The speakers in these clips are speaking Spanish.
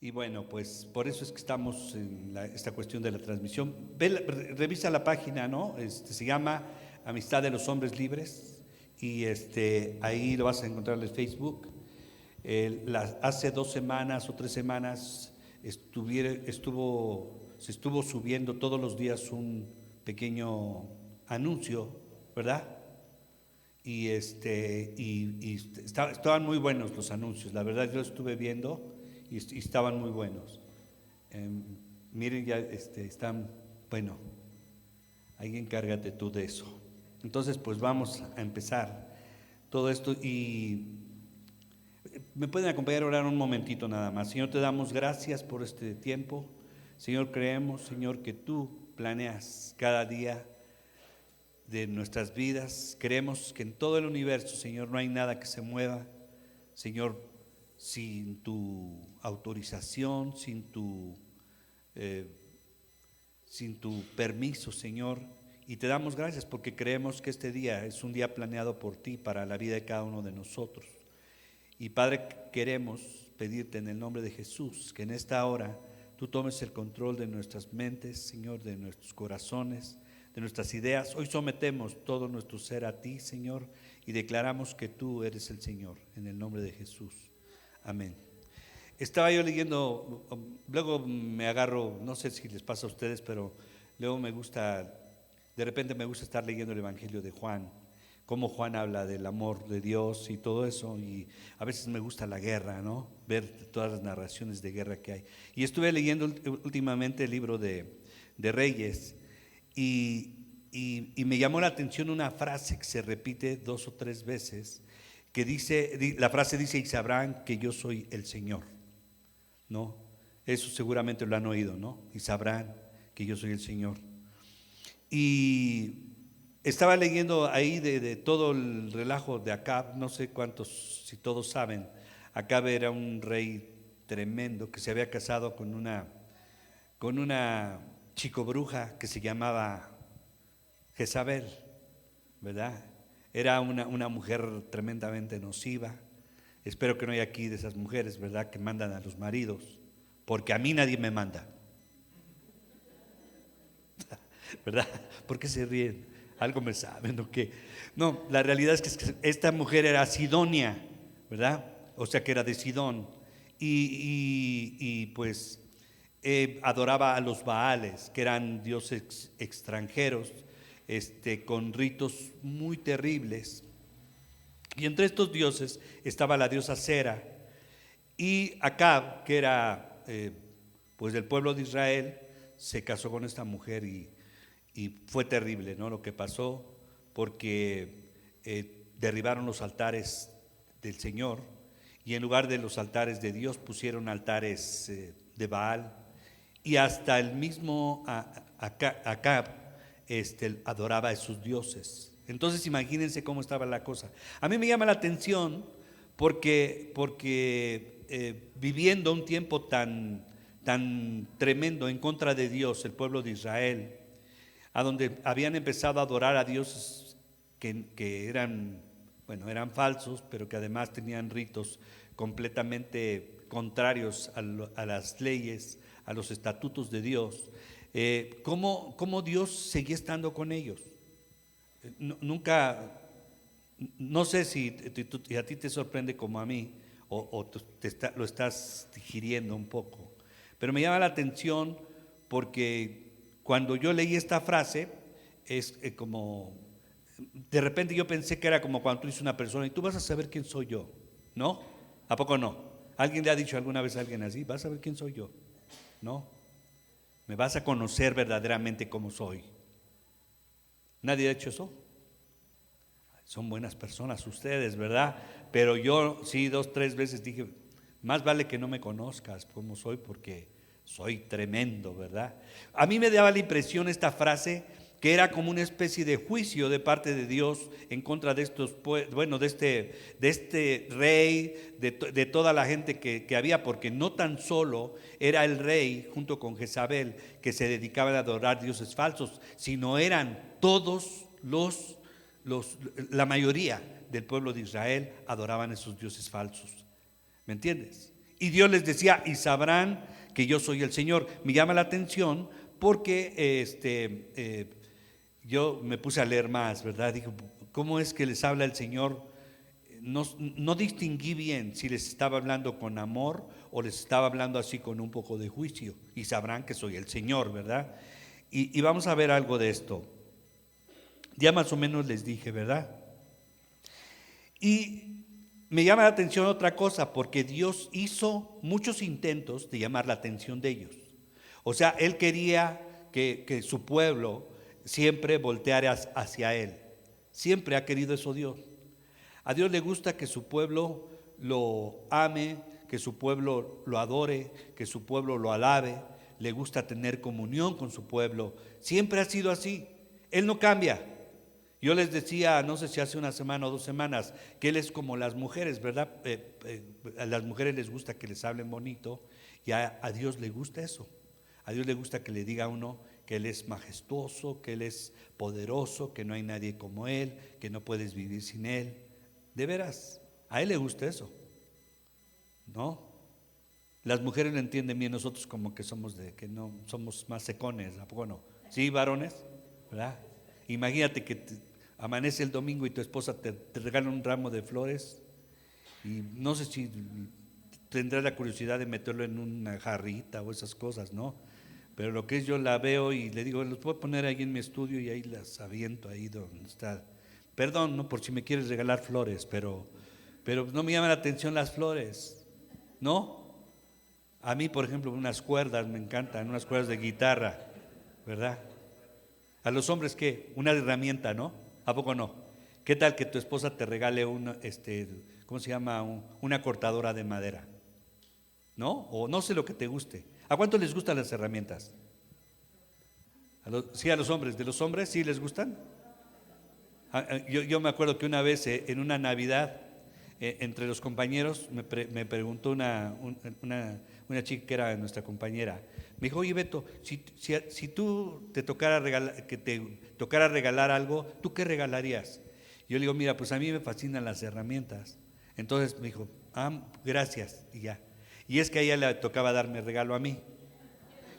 Y bueno, pues por eso es que estamos en esta cuestión de la transmisión. Revisa la página, ¿no? Se llama Amistad de los Hombres Libres y ahí lo vas a encontrar en el Facebook. Hace 2 semanas o 3 semanas se estuvo subiendo todos los días un pequeño anuncio, ¿verdad? Estaban muy buenos los anuncios, la verdad yo estuve viendo y estaban muy buenos. Em, Miren, ya están, bueno, ahí encárgate tú de eso. Entonces, pues vamos a empezar todo esto y me pueden acompañar a orar un momentito nada más. Señor, te damos gracias por este tiempo. Señor, creemos, Señor, que tú planeas cada día de nuestras vidas. Creemos que en todo el universo, Señor, no hay nada que se mueva, Señor, sin tu autorización, eh, sin tu permiso, Señor. Y te damos gracias porque creemos que este día es un día planeado por ti para la vida de cada uno de nosotros. Y Padre, queremos pedirte en el nombre de Jesús que en esta hora tú tomes el control de nuestras mentes, Señor, de nuestros corazones, de nuestras ideas. Hoy sometemos todo nuestro ser a ti, Señor, y declaramos que tú eres el Señor, en el nombre de Jesús. Amén. Estaba yo leyendo, luego me agarro, no sé si les pasa a ustedes, pero luego de repente me gusta estar leyendo el Evangelio de Juan, cómo Juan habla del amor de Dios y todo eso, y a veces me gusta la guerra, ¿no? Ver todas las narraciones de guerra que hay. Y estuve leyendo últimamente el libro de Reyes y me llamó la atención una frase que se repite 2 o 3 veces, que dice, la frase dice, y sabrán que yo soy el Señor, ¿no? Eso seguramente lo han oído, ¿no? Y sabrán que yo soy el Señor. Y estaba leyendo ahí de todo el relajo de Acab, no sé cuántos, si todos saben, Acab era un rey tremendo que se había casado con una chico bruja que se llamaba Jezabel, ¿verdad? Era una mujer tremendamente nociva. Espero que no haya aquí de esas mujeres, ¿verdad?, que mandan a los maridos, porque a mí nadie me manda, ¿verdad? ¿Por qué se ríen? Algo me saben o qué. No, la realidad es que esta mujer era sidonia, ¿verdad? O sea que era de Sidón. Pues adoraba a los Baales, que eran dioses extranjeros, con ritos muy terribles. Y entre estos dioses estaba la diosa Cera. Y Acab, que era pues del pueblo de Israel, se casó con esta mujer y fue terrible, ¿no?, lo que pasó, porque derribaron los altares del Señor y en lugar de los altares de Dios pusieron altares de Baal, y hasta el mismo Acab adoraba a sus dioses. Entonces imagínense cómo estaba la cosa. A mí me llama la atención porque viviendo un tiempo tan tremendo en contra de Dios, el pueblo de Israel, a donde habían empezado a adorar a dioses que eran falsos, pero que además tenían ritos completamente contrarios a las leyes, a los estatutos de Dios. ¿Cómo Dios seguía estando con ellos? Nunca, no sé si a ti te sorprende como a mí, o lo estás digiriendo un poco, pero me llama la atención porque cuando yo leí esta frase, es como, de repente yo pensé que era como cuando tú dices una persona, y tú vas a saber quién soy yo, ¿no? ¿A poco no? ¿Alguien le ha dicho alguna vez a alguien así? Vas a saber quién soy yo, ¿no? Me vas a conocer verdaderamente cómo soy. ¿Nadie ha hecho eso? Son buenas personas ustedes, ¿verdad? Pero yo sí 2, 3 veces dije, más vale que no me conozcas como soy, porque soy tremendo, ¿verdad? A mí me daba la impresión esta frase que era como una especie de juicio de parte de Dios en contra de estos, de este rey, de toda la gente que había, porque no tan solo era el rey junto con Jezabel que se dedicaban a adorar dioses falsos, sino eran todos la mayoría del pueblo de Israel adoraban a esos dioses falsos. ¿Me entiendes? Y Dios les decía, y sabrán que yo soy el Señor. Me llama la atención porque yo me puse a leer más, ¿verdad? Digo, ¿cómo es que les habla el Señor? No distinguí bien si les estaba hablando con amor o les estaba hablando así con un poco de juicio. Y sabrán que soy el Señor, ¿verdad? Y vamos a ver algo de esto. Ya más o menos les dije, ¿verdad? Y me llama la atención otra cosa, porque Dios hizo muchos intentos de llamar la atención de ellos. O sea, Él quería que su pueblo siempre volteara hacia Él. Siempre ha querido eso Dios. A Dios le gusta que su pueblo lo ame, que su pueblo lo adore, que su pueblo lo alabe. Le gusta tener comunión con su pueblo. Siempre ha sido así. Él no cambia. Yo les decía, no sé si hace una semana o 2 semanas, que Él es como las mujeres, ¿verdad? A las mujeres les gusta que les hablen bonito y a Dios le gusta eso. A Dios le gusta que le diga a uno que Él es majestuoso, que Él es poderoso, que no hay nadie como Él, que no puedes vivir sin Él. De veras, a Él le gusta eso, ¿no? Las mujeres lo entienden bien, nosotros como que somos que no somos más secones, ¿a poco no? Sí, varones, ¿verdad? Imagínate que amanece el domingo y tu esposa te regala un ramo de flores y no sé si tendrás la curiosidad de meterlo en una jarrita o esas cosas, ¿no? Pero lo que es, yo la veo y le digo, los puedo poner ahí en mi estudio y ahí las aviento ahí donde está. Perdón, ¿no? Por si me quieres regalar flores, pero no me llama la atención las flores, ¿no? A mí, por ejemplo, unas cuerdas me encantan, unas cuerdas de guitarra, ¿verdad? A los hombres, ¿qué? Una herramienta, ¿no? ¿A poco no? ¿Qué tal que tu esposa te regale ¿cómo se llama? Una cortadora de madera, ¿no? O no sé lo que te guste. ¿A cuánto les gustan las herramientas? Sí, a los hombres. ¿De los hombres sí les gustan? Yo me acuerdo que una vez en una Navidad, entre los compañeros, me preguntó una chica que era nuestra compañera. Me dijo, oye Beto, si tú te tocara regalar algo, ¿tú qué regalarías? Yo le digo, mira, pues a mí me fascinan las herramientas. Entonces me dijo, gracias, y ya. Y es que a ella le tocaba darme regalo a mí.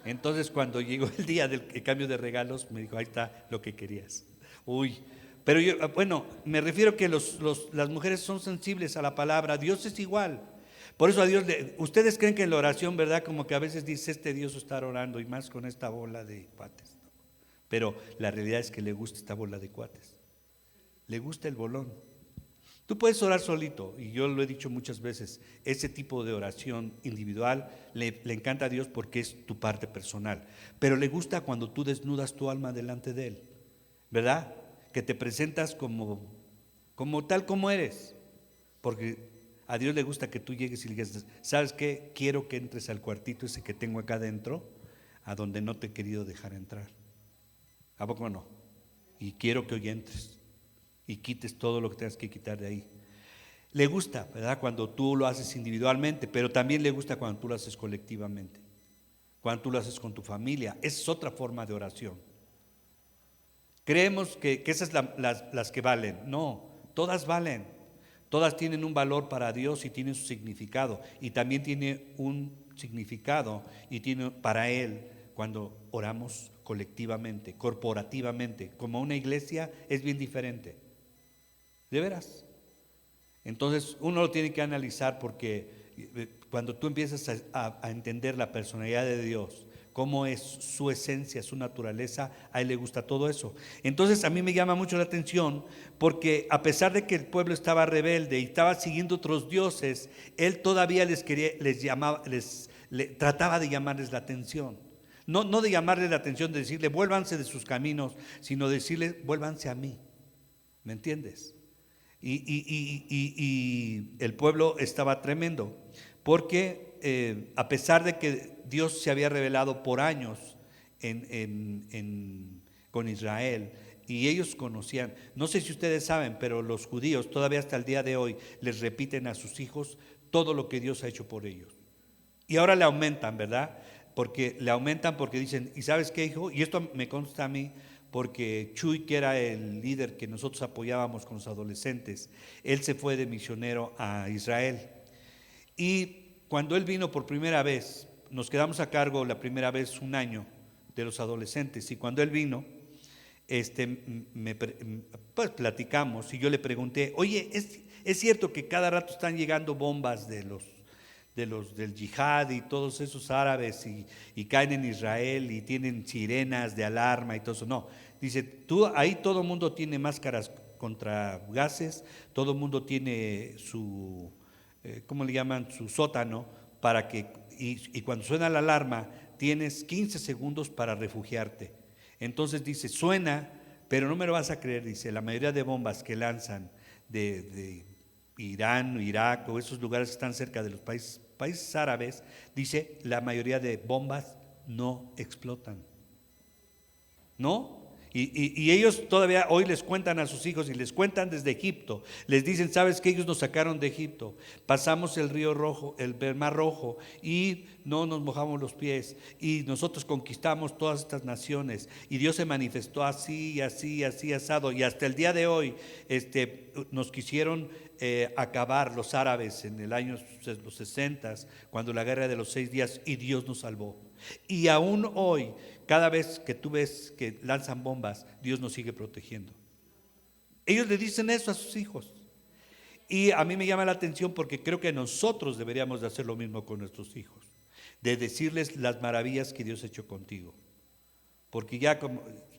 Entonces cuando llegó el día del cambio de regalos, me dijo, ahí está lo que querías. Uy, pero yo, bueno, me refiero que las mujeres son sensibles a la palabra, Dios es igual. Por eso a Dios, ustedes creen que en la oración, ¿verdad? Como que a veces dice, Dios está orando y más con esta bola de cuates. Pero la realidad es que le gusta esta bola de cuates. Le gusta el bolón. Tú puedes orar solito, y yo lo he dicho muchas veces, ese tipo de oración individual le encanta a Dios porque es tu parte personal, pero le gusta cuando tú desnudas tu alma delante de Él, ¿verdad? Que te presentas como tal como eres, porque a Dios le gusta que tú llegues y le digas, ¿sabes qué? Quiero que entres al cuartito ese que tengo acá adentro, a donde no te he querido dejar entrar. ¿A poco no? Y quiero que hoy entres y quites todo lo que tengas que quitar de ahí. Le gusta, ¿verdad? Cuando tú lo haces individualmente, pero también le gusta cuando tú lo haces colectivamente, cuando tú lo haces con tu familia. Esa es otra forma de oración. Creemos que esas son las que valen. No, todas valen. Todas tienen un valor para Dios y tienen su significado. Y también tiene un significado y tiene para Él cuando oramos colectivamente, corporativamente. Como una iglesia es bien diferente. De veras. Entonces uno lo tiene que analizar porque cuando tú empiezas a entender la personalidad de Dios, cómo es su esencia, su naturaleza, a Él le gusta todo eso. Entonces a mí me llama mucho la atención porque a pesar de que el pueblo estaba rebelde y estaba siguiendo otros dioses, Él todavía trataba de llamarles la atención. No de llamarles la atención, de decirle vuélvanse de sus caminos, sino decirle vuélvanse a mí. ¿Me entiendes? Y el pueblo estaba tremendo, porque a pesar de que Dios se había revelado por años con Israel, y ellos conocían, no sé si ustedes saben, pero los judíos todavía hasta el día de hoy les repiten a sus hijos todo lo que Dios ha hecho por ellos. Y ahora le aumentan, ¿verdad? Porque le aumentan porque dicen, ¿y sabes qué, hijo? Y esto me consta a mí, porque Chuy, que era el líder que nosotros apoyábamos con los adolescentes, él se fue de misionero a Israel. Y cuando él vino por primera vez, nos quedamos a cargo la primera vez un año de los adolescentes, y cuando él vino, pues platicamos y yo le pregunté, oye, ¿es cierto que cada rato están llegando bombas del yihad y todos esos árabes y caen en Israel y tienen sirenas de alarma y todo eso? No, dice, ahí todo el mundo tiene máscaras contra gases, todo el mundo tiene su, ¿cómo le llaman? Su sótano, y cuando suena la alarma tienes 15 segundos para refugiarte. Entonces dice, suena, pero no me lo vas a creer, dice, la mayoría de bombas que lanzan de Irán, Irak o esos lugares que están cerca de los países árabes, dice, la mayoría de bombas no explotan. ¿No? Y ellos todavía hoy les cuentan a sus hijos y les cuentan desde Egipto. Les dicen, ¿sabes que ellos nos sacaron de Egipto? Pasamos el río Rojo, el Mar Rojo, y no nos mojamos los pies. Y nosotros conquistamos todas estas naciones. Y Dios se manifestó así, así, así, asado. Y hasta el día de hoy nos quisieron acabar los árabes en el año los 60, cuando la guerra de los 6 días, y Dios nos salvó. Y aún hoy, cada vez que tú ves que lanzan bombas, Dios nos sigue protegiendo. Ellos le dicen eso a sus hijos. Y a mí me llama la atención porque creo que nosotros deberíamos de hacer lo mismo con nuestros hijos, de decirles las maravillas que Dios ha hecho contigo. Porque ya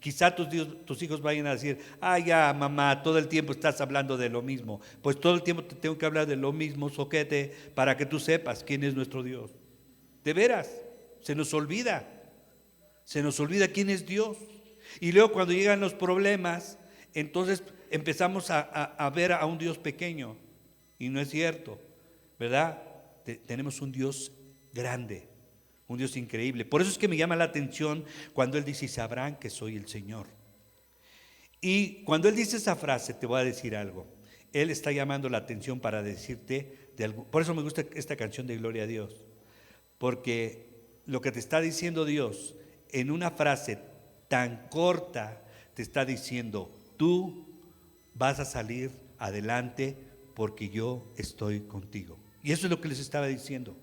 quizá tus hijos vayan a decir, ya mamá, todo el tiempo estás hablando de lo mismo. Pues todo el tiempo te tengo que hablar de lo mismo, soquete, para que tú sepas quién es nuestro Dios. De veras, se nos olvida quién es Dios. Y luego cuando llegan los problemas, entonces empezamos a ver a un Dios pequeño, y no es cierto, ¿verdad? Tenemos un Dios grande, un Dios increíble. Por eso es que me llama la atención cuando Él dice, sabrán que soy el Señor. Y cuando Él dice esa frase, te voy a decir algo. Él está llamando la atención para decirte, por eso me gusta esta canción de Gloria a Dios, porque lo que te está diciendo Dios en una frase tan corta, te está diciendo, tú vas a salir adelante porque yo estoy contigo. Y eso es lo que les estaba diciendo.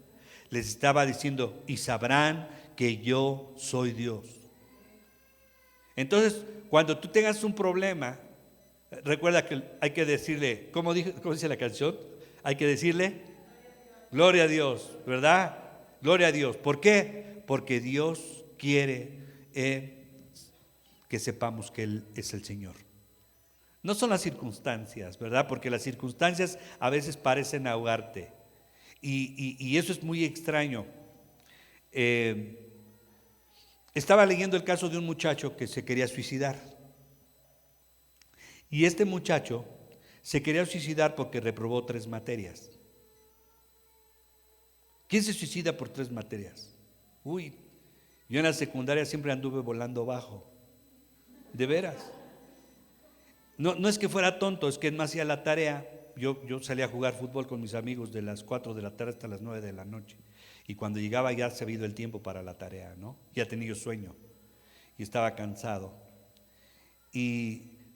Les estaba diciendo, y sabrán que yo soy Dios. Entonces, cuando tú tengas un problema, recuerda que hay que decirle, ¿cómo dice la canción? Hay que decirle, gloria a Dios, ¿verdad? Gloria a Dios. ¿Por qué? Porque Dios quiere que sepamos que Él es el Señor. No son las circunstancias, ¿verdad? Porque las circunstancias a veces parecen ahogarte. Y eso es muy extraño. Estaba leyendo el caso de un muchacho que se quería suicidar. Y este muchacho se quería suicidar porque reprobó 3 materias. ¿Quién se suicida por 3 materias? Uy, yo en la secundaria siempre anduve volando bajo. De veras. No es que fuera tonto, es que no hacía la tarea. Yo salía a jugar fútbol con mis amigos de las 4 de la tarde hasta las 9 de la noche. Y cuando llegaba ya se había ido el tiempo para la tarea, ¿no? Ya tenía sueño y estaba cansado.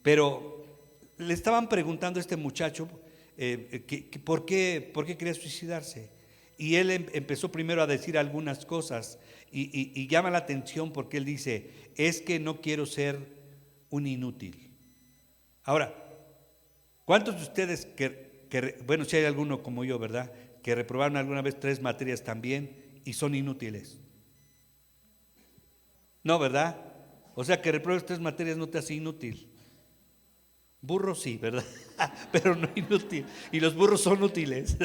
Pero le estaban preguntando a este muchacho ¿por qué quería suicidarse? Y él empezó primero a decir algunas cosas y llama la atención porque él dice, es que no quiero ser un inútil. Ahora, ¿cuántos de ustedes bueno, si hay alguno como yo, ¿verdad?, que reprobaron alguna vez 3 materias también y son inútiles? No, ¿verdad? O sea, que repruebes 3 materias no te hace inútil. Burro sí, ¿verdad? Pero no inútil. Y los burros son útiles.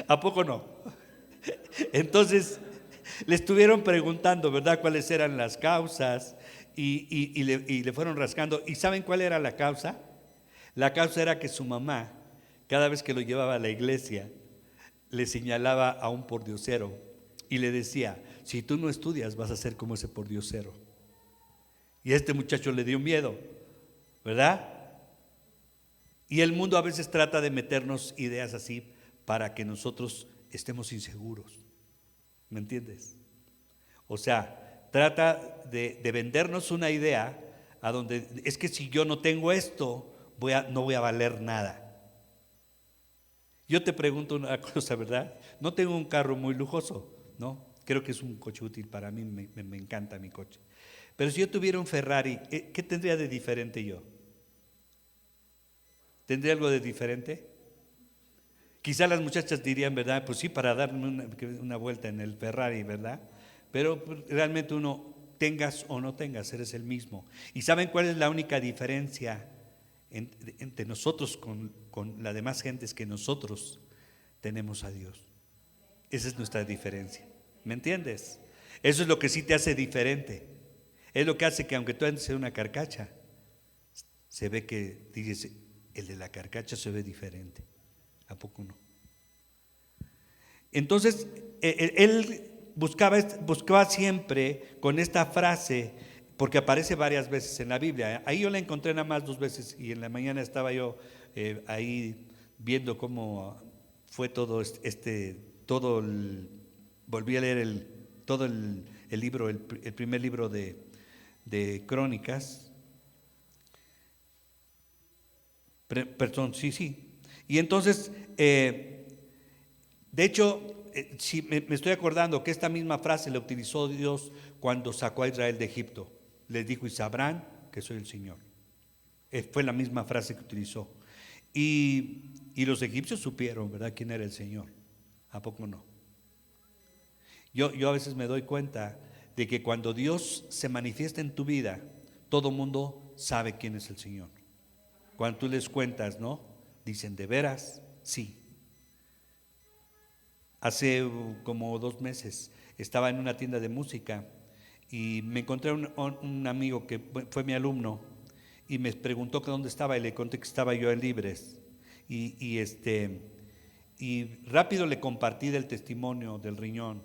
¿A poco no? Entonces, le estuvieron preguntando, ¿verdad?, cuáles eran las causas y le fueron rascando. ¿Y saben cuál era la causa? La causa era que su mamá, cada vez que lo llevaba a la iglesia, le señalaba a un pordiosero y le decía, si tú no estudias vas a ser como ese pordiosero. Y a este muchacho le dio miedo, ¿verdad? Y el mundo a veces trata de meternos ideas así para que nosotros estemos inseguros. ¿Me entiendes? O sea, trata de vendernos una idea a donde es que si yo no tengo esto, no voy a valer nada. Yo te pregunto una cosa, ¿verdad? No tengo un carro muy lujoso, ¿no? Creo que es un coche útil para mí, me encanta mi coche. Pero si yo tuviera un Ferrari, ¿qué tendría de diferente yo? ¿Tendría algo de diferente? Quizá las muchachas dirían, ¿verdad? Pues sí, para darme una vuelta en el Ferrari, ¿verdad? Pero realmente uno, tengas o no tengas, eres el mismo. ¿Y saben cuál es la única diferencia entre nosotros con la demás gente? Es que nosotros tenemos a Dios. Esa es nuestra diferencia. ¿Me entiendes? Eso es lo que sí te hace diferente. Es lo que hace que aunque tú andes en una carcacha, se ve que, dices, el de la carcacha se ve diferente. ¿A poco no? Entonces, él buscaba siempre con esta frase, porque aparece varias veces en la Biblia. Ahí yo la encontré nada más 2 veces y en la mañana estaba yo ahí viendo cómo fue todo volví a leer todo el libro, el primer libro de Crónicas. Perdón, sí. Y entonces, de hecho, sí, me estoy acordando que esta misma frase la utilizó Dios cuando sacó a Israel de Egipto. Les dijo, y sabrán que soy el Señor. Fue la misma frase que utilizó. Y los egipcios supieron, ¿verdad?, quién era el Señor. ¿A poco no? Yo a veces me doy cuenta de que cuando Dios se manifiesta en tu vida, todo mundo sabe quién es el Señor. Cuando tú les cuentas, ¿no? Dicen, ¿de veras? Sí. Hace como 2 meses estaba en una tienda de música y me encontré un amigo que fue mi alumno y me preguntó que dónde estaba y le conté que estaba yo en Libres y rápido le compartí del testimonio del riñón,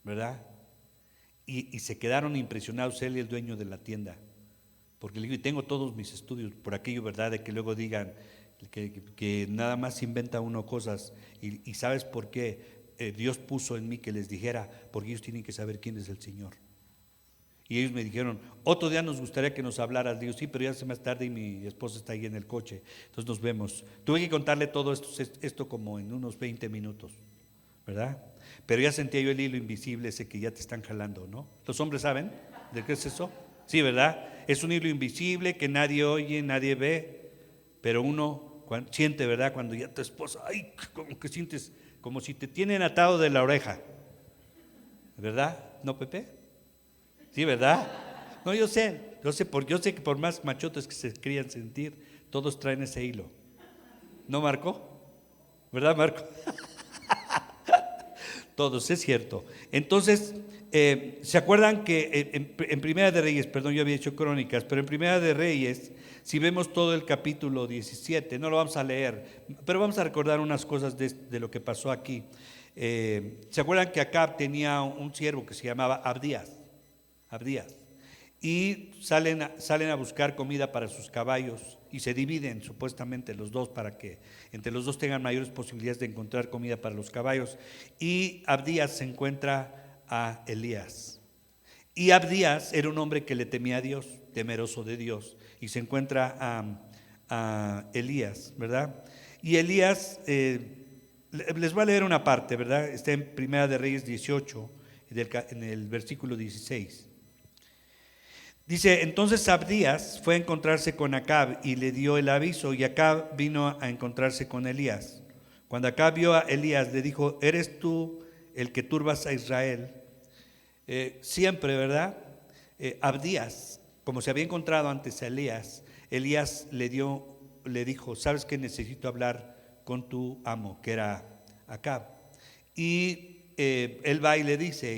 ¿verdad? Y se quedaron impresionados él y el dueño de la tienda, porque le digo, y tengo todos mis estudios por aquello, ¿verdad?, de que luego digan que nada más inventa uno cosas y ¿sabes por qué? Dios puso en mí que les dijera, porque ellos tienen que saber quién es el Señor. Y ellos me dijeron, otro día nos gustaría que nos hablaras. Digo, sí, pero ya hace más tarde y mi esposa está ahí en el coche, entonces nos vemos. Tuve que contarle todo esto como en unos 20 minutos, ¿verdad? Pero ya sentía yo el hilo invisible ese que ya te están jalando, ¿no? ¿Los hombres saben de qué es eso? Sí, ¿verdad? Es un hilo invisible que nadie oye, nadie ve, pero uno siente, ¿verdad? Cuando ya tu esposa, ay, como que sientes, como si te tienen atado de la oreja, ¿verdad? ¿No, Pepe? Sí, ¿verdad? No, yo sé que por más machotes que se querían sentir, todos traen ese hilo. ¿No, Marco? ¿Verdad, Marco? Todos, es cierto. Entonces, ¿se acuerdan que en Primera de Reyes, perdón, yo había hecho Crónicas, pero en Primera de Reyes, si vemos todo el capítulo 17, no lo vamos a leer, pero vamos a recordar unas cosas de lo que pasó aquí. ¿Se acuerdan que Acab tenía un siervo que se llamaba Abdías? Y salen a buscar comida para sus caballos y se dividen supuestamente los dos para que entre los dos tengan mayores posibilidades de encontrar comida para los caballos. Y Abdías se encuentra a Elías. Y Abdías era un hombre que le temía a Dios, temeroso de Dios, y se encuentra a Elías, ¿verdad? Y Elías, les voy a leer una parte, ¿verdad? Está en Primera de Reyes 18, en el versículo 16. Dice, entonces Abdías fue a encontrarse con Acab y le dio el aviso, y Acab vino a encontrarse con Elías. Cuando Acab vio a Elías, le dijo, ¿eres tú el que turbas a Israel? Siempre, ¿verdad? Abdías, como se había encontrado antes a Elías, Elías le dijo, ¿sabes qué? Necesito hablar con tu amo, que era Acab. Y él va y le dice,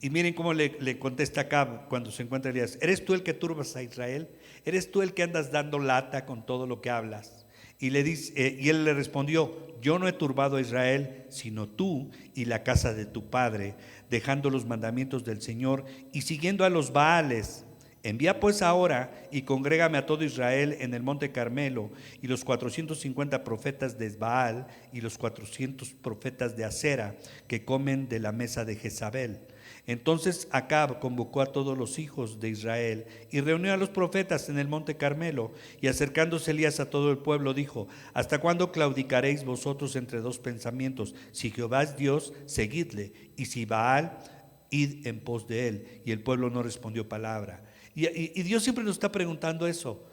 y miren cómo le contesta Acab cuando se encuentra Elías, ¿eres tú el que turbas a Israel? ¿Eres tú el que andas dando lata con todo lo que hablas? Y él le respondió, yo no he turbado a Israel, sino tú y la casa de tu padre, dejando los mandamientos del Señor y siguiendo a los Baales. Envía pues ahora y congrégame a todo Israel en el monte Carmelo, y los 450 profetas de Baal y los 400 profetas de Acera, que comen de la mesa de Jezabel. Entonces Acab convocó a todos los hijos de Israel y reunió a los profetas en el monte Carmelo. Y acercándose Elías a todo el pueblo dijo: ¿Hasta cuándo claudicaréis vosotros entre dos pensamientos? Si Jehová es Dios, seguidle, y si Baal, id en pos de él. Y el pueblo no respondió palabra. Y Dios siempre nos está preguntando eso.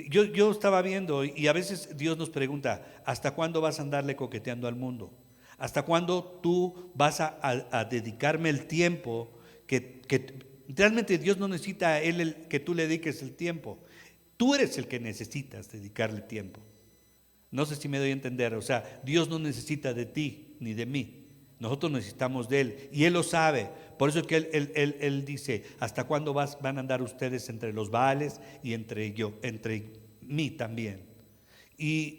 Yo estaba viendo, y a veces Dios nos pregunta: ¿hasta cuándo vas a andarle coqueteando al mundo? ¿Hasta cuándo tú vas a dedicarme el tiempo que realmente Dios no necesita a Él que tú le dediques el tiempo? Tú eres el que necesitas dedicarle tiempo. No sé si me doy a entender. O sea, Dios no necesita de ti ni de mí. Nosotros necesitamos de Él y Él lo sabe. Por eso es que Él dice: ¿hasta cuándo van a andar ustedes entre los Baales y entre mí también? Y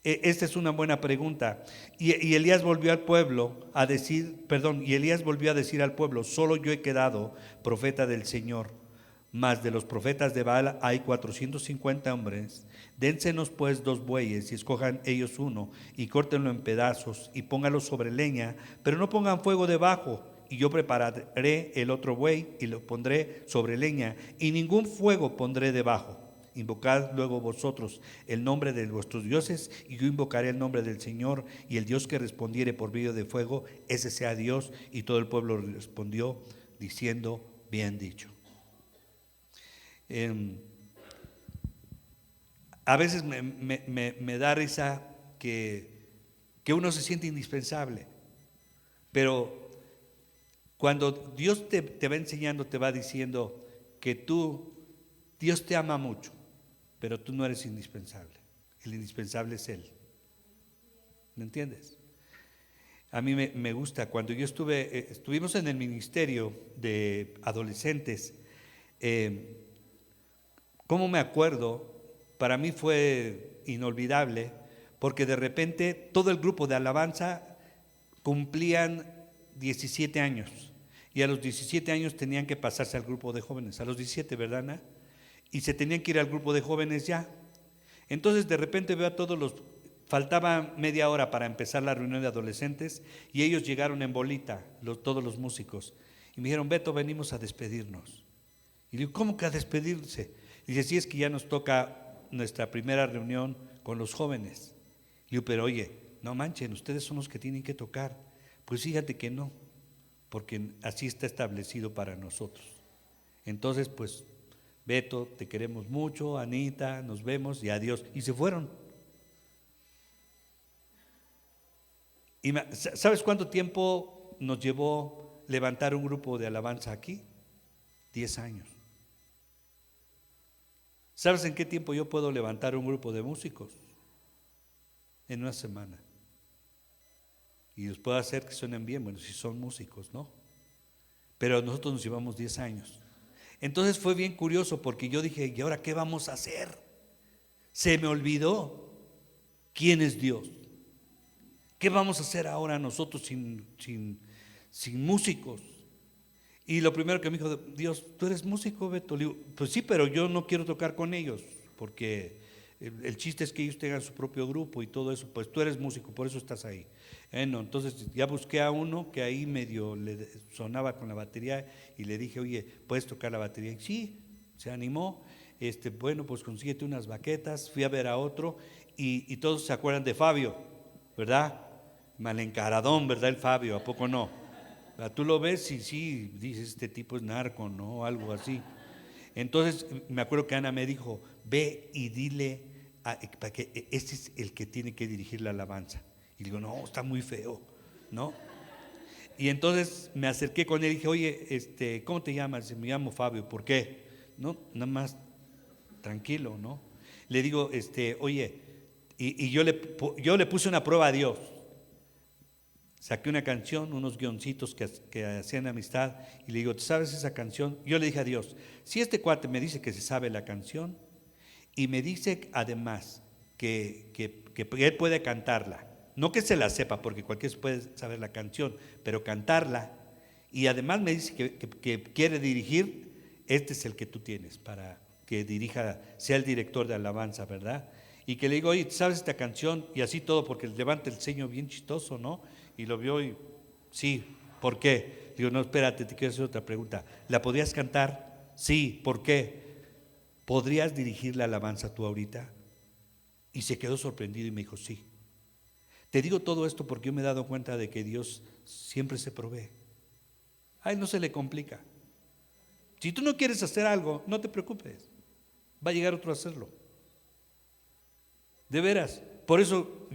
esta es una buena pregunta. Y Elías volvió al pueblo a decir, y Elías volvió a decir al pueblo: solo yo he quedado profeta del Señor, mas de los profetas de Baal hay 450 hombres. Dénsenos pues 2 bueyes y escojan ellos uno y córtenlo en pedazos y pónganlo sobre leña, pero no pongan fuego debajo. Y yo prepararé el otro buey y lo pondré sobre leña, y ningún fuego pondré debajo. Invocad luego vosotros el nombre de vuestros dioses, y yo invocaré el nombre del Señor, y el Dios que respondiere por medio de fuego, ese sea Dios. Y todo el pueblo respondió diciendo: bien dicho. A veces me da risa que uno se siente indispensable, pero cuando Dios te va enseñando, te va diciendo que Dios te ama mucho, pero tú no eres indispensable. El indispensable es Él. ¿Me entiendes? A mí me gusta, cuando yo estuvimos en el ministerio de adolescentes, ¿cómo me acuerdo? Para mí fue inolvidable, porque de repente todo el grupo de alabanza cumplían 17 años, y a los 17 años tenían que pasarse al grupo de jóvenes, a los 17, ¿verdad, Ana? Y se tenían que ir al grupo de jóvenes ya. Entonces de repente veo a faltaba media hora para empezar la reunión de adolescentes, y ellos llegaron en bolita, todos los músicos, y me dijeron: Beto, venimos a despedirnos. Y digo: ¿cómo que a despedirse? Y dice: sí, es que ya nos toca nuestra primera reunión con los jóvenes. Y digo: pero oye, no manchen, ustedes son los que tienen que tocar. Pues fíjate que no, porque así está establecido para nosotros. Entonces, pues, Beto, te queremos mucho, Anita, nos vemos y adiós. Y se fueron. Y ¿sabes cuánto tiempo nos llevó levantar un grupo de alabanza aquí? 10 años. ¿Sabes en qué tiempo yo puedo levantar un grupo de músicos? En una semana. Y los puedo hacer que suenen bien, bueno, si son músicos, ¿no? Pero nosotros nos llevamos 10 años. Entonces fue bien curioso, porque yo dije: ¿y ahora qué vamos a hacer? Se me olvidó quién es Dios. ¿Qué vamos a hacer ahora nosotros sin músicos? Y lo primero que me dijo: Dios, ¿tú eres músico, Beto? Le digo: pues sí, pero yo no quiero tocar con ellos, porque el chiste es que ellos tengan su propio grupo y todo eso. Pues tú eres músico, por eso estás ahí. No, entonces ya busqué a uno que ahí medio le sonaba con la batería, y le dije: oye, ¿puedes tocar la batería? Y sí, se animó. Bueno, pues consíguete unas baquetas. Fui a ver a otro, y todos se acuerdan de Fabio, ¿verdad? Malencaradón, ¿verdad? El Fabio, ¿a poco no? Tú lo ves y sí, dices: este tipo es narco, ¿no? Algo así. Entonces me acuerdo que Ana me dijo: ve y dile para que este es el que tiene que dirigir la alabanza. Y digo: no, está muy feo, ¿no? Y entonces me acerqué con él y dije: oye, ¿cómo te llamas? Me llamo Fabio. ¿Por qué? No, nada más, tranquilo, ¿no? Le digo: oye, y yo le puse una prueba a Dios. Saqué una canción, unos guioncitos que hacían amistad, y le digo: ¿tú sabes esa canción? Yo le dije a Dios: si este cuate me dice que se sabe la canción, y me dice además que él puede cantarla, no que se la sepa, porque cualquiera puede saber la canción, pero cantarla, y además me dice que quiere dirigir, este es el que tú tienes para que dirija, sea el director de alabanza, ¿verdad? Y que le digo, oye, ¿sabes esta canción? Y así todo, porque levanta el ceño bien chistoso, ¿no? Y lo vio y, sí, ¿por qué? Digo, no, espérate, te quiero hacer otra pregunta. ¿La podrías cantar? Sí, ¿por qué? ¿Podrías dirigir la alabanza tú ahorita? Y se quedó sorprendido y me dijo, sí. Te digo todo esto porque yo me he dado cuenta de que Dios siempre se provee. A Él no se le complica. Si tú no quieres hacer algo, no te preocupes. Va a llegar otro a hacerlo. De veras. Por eso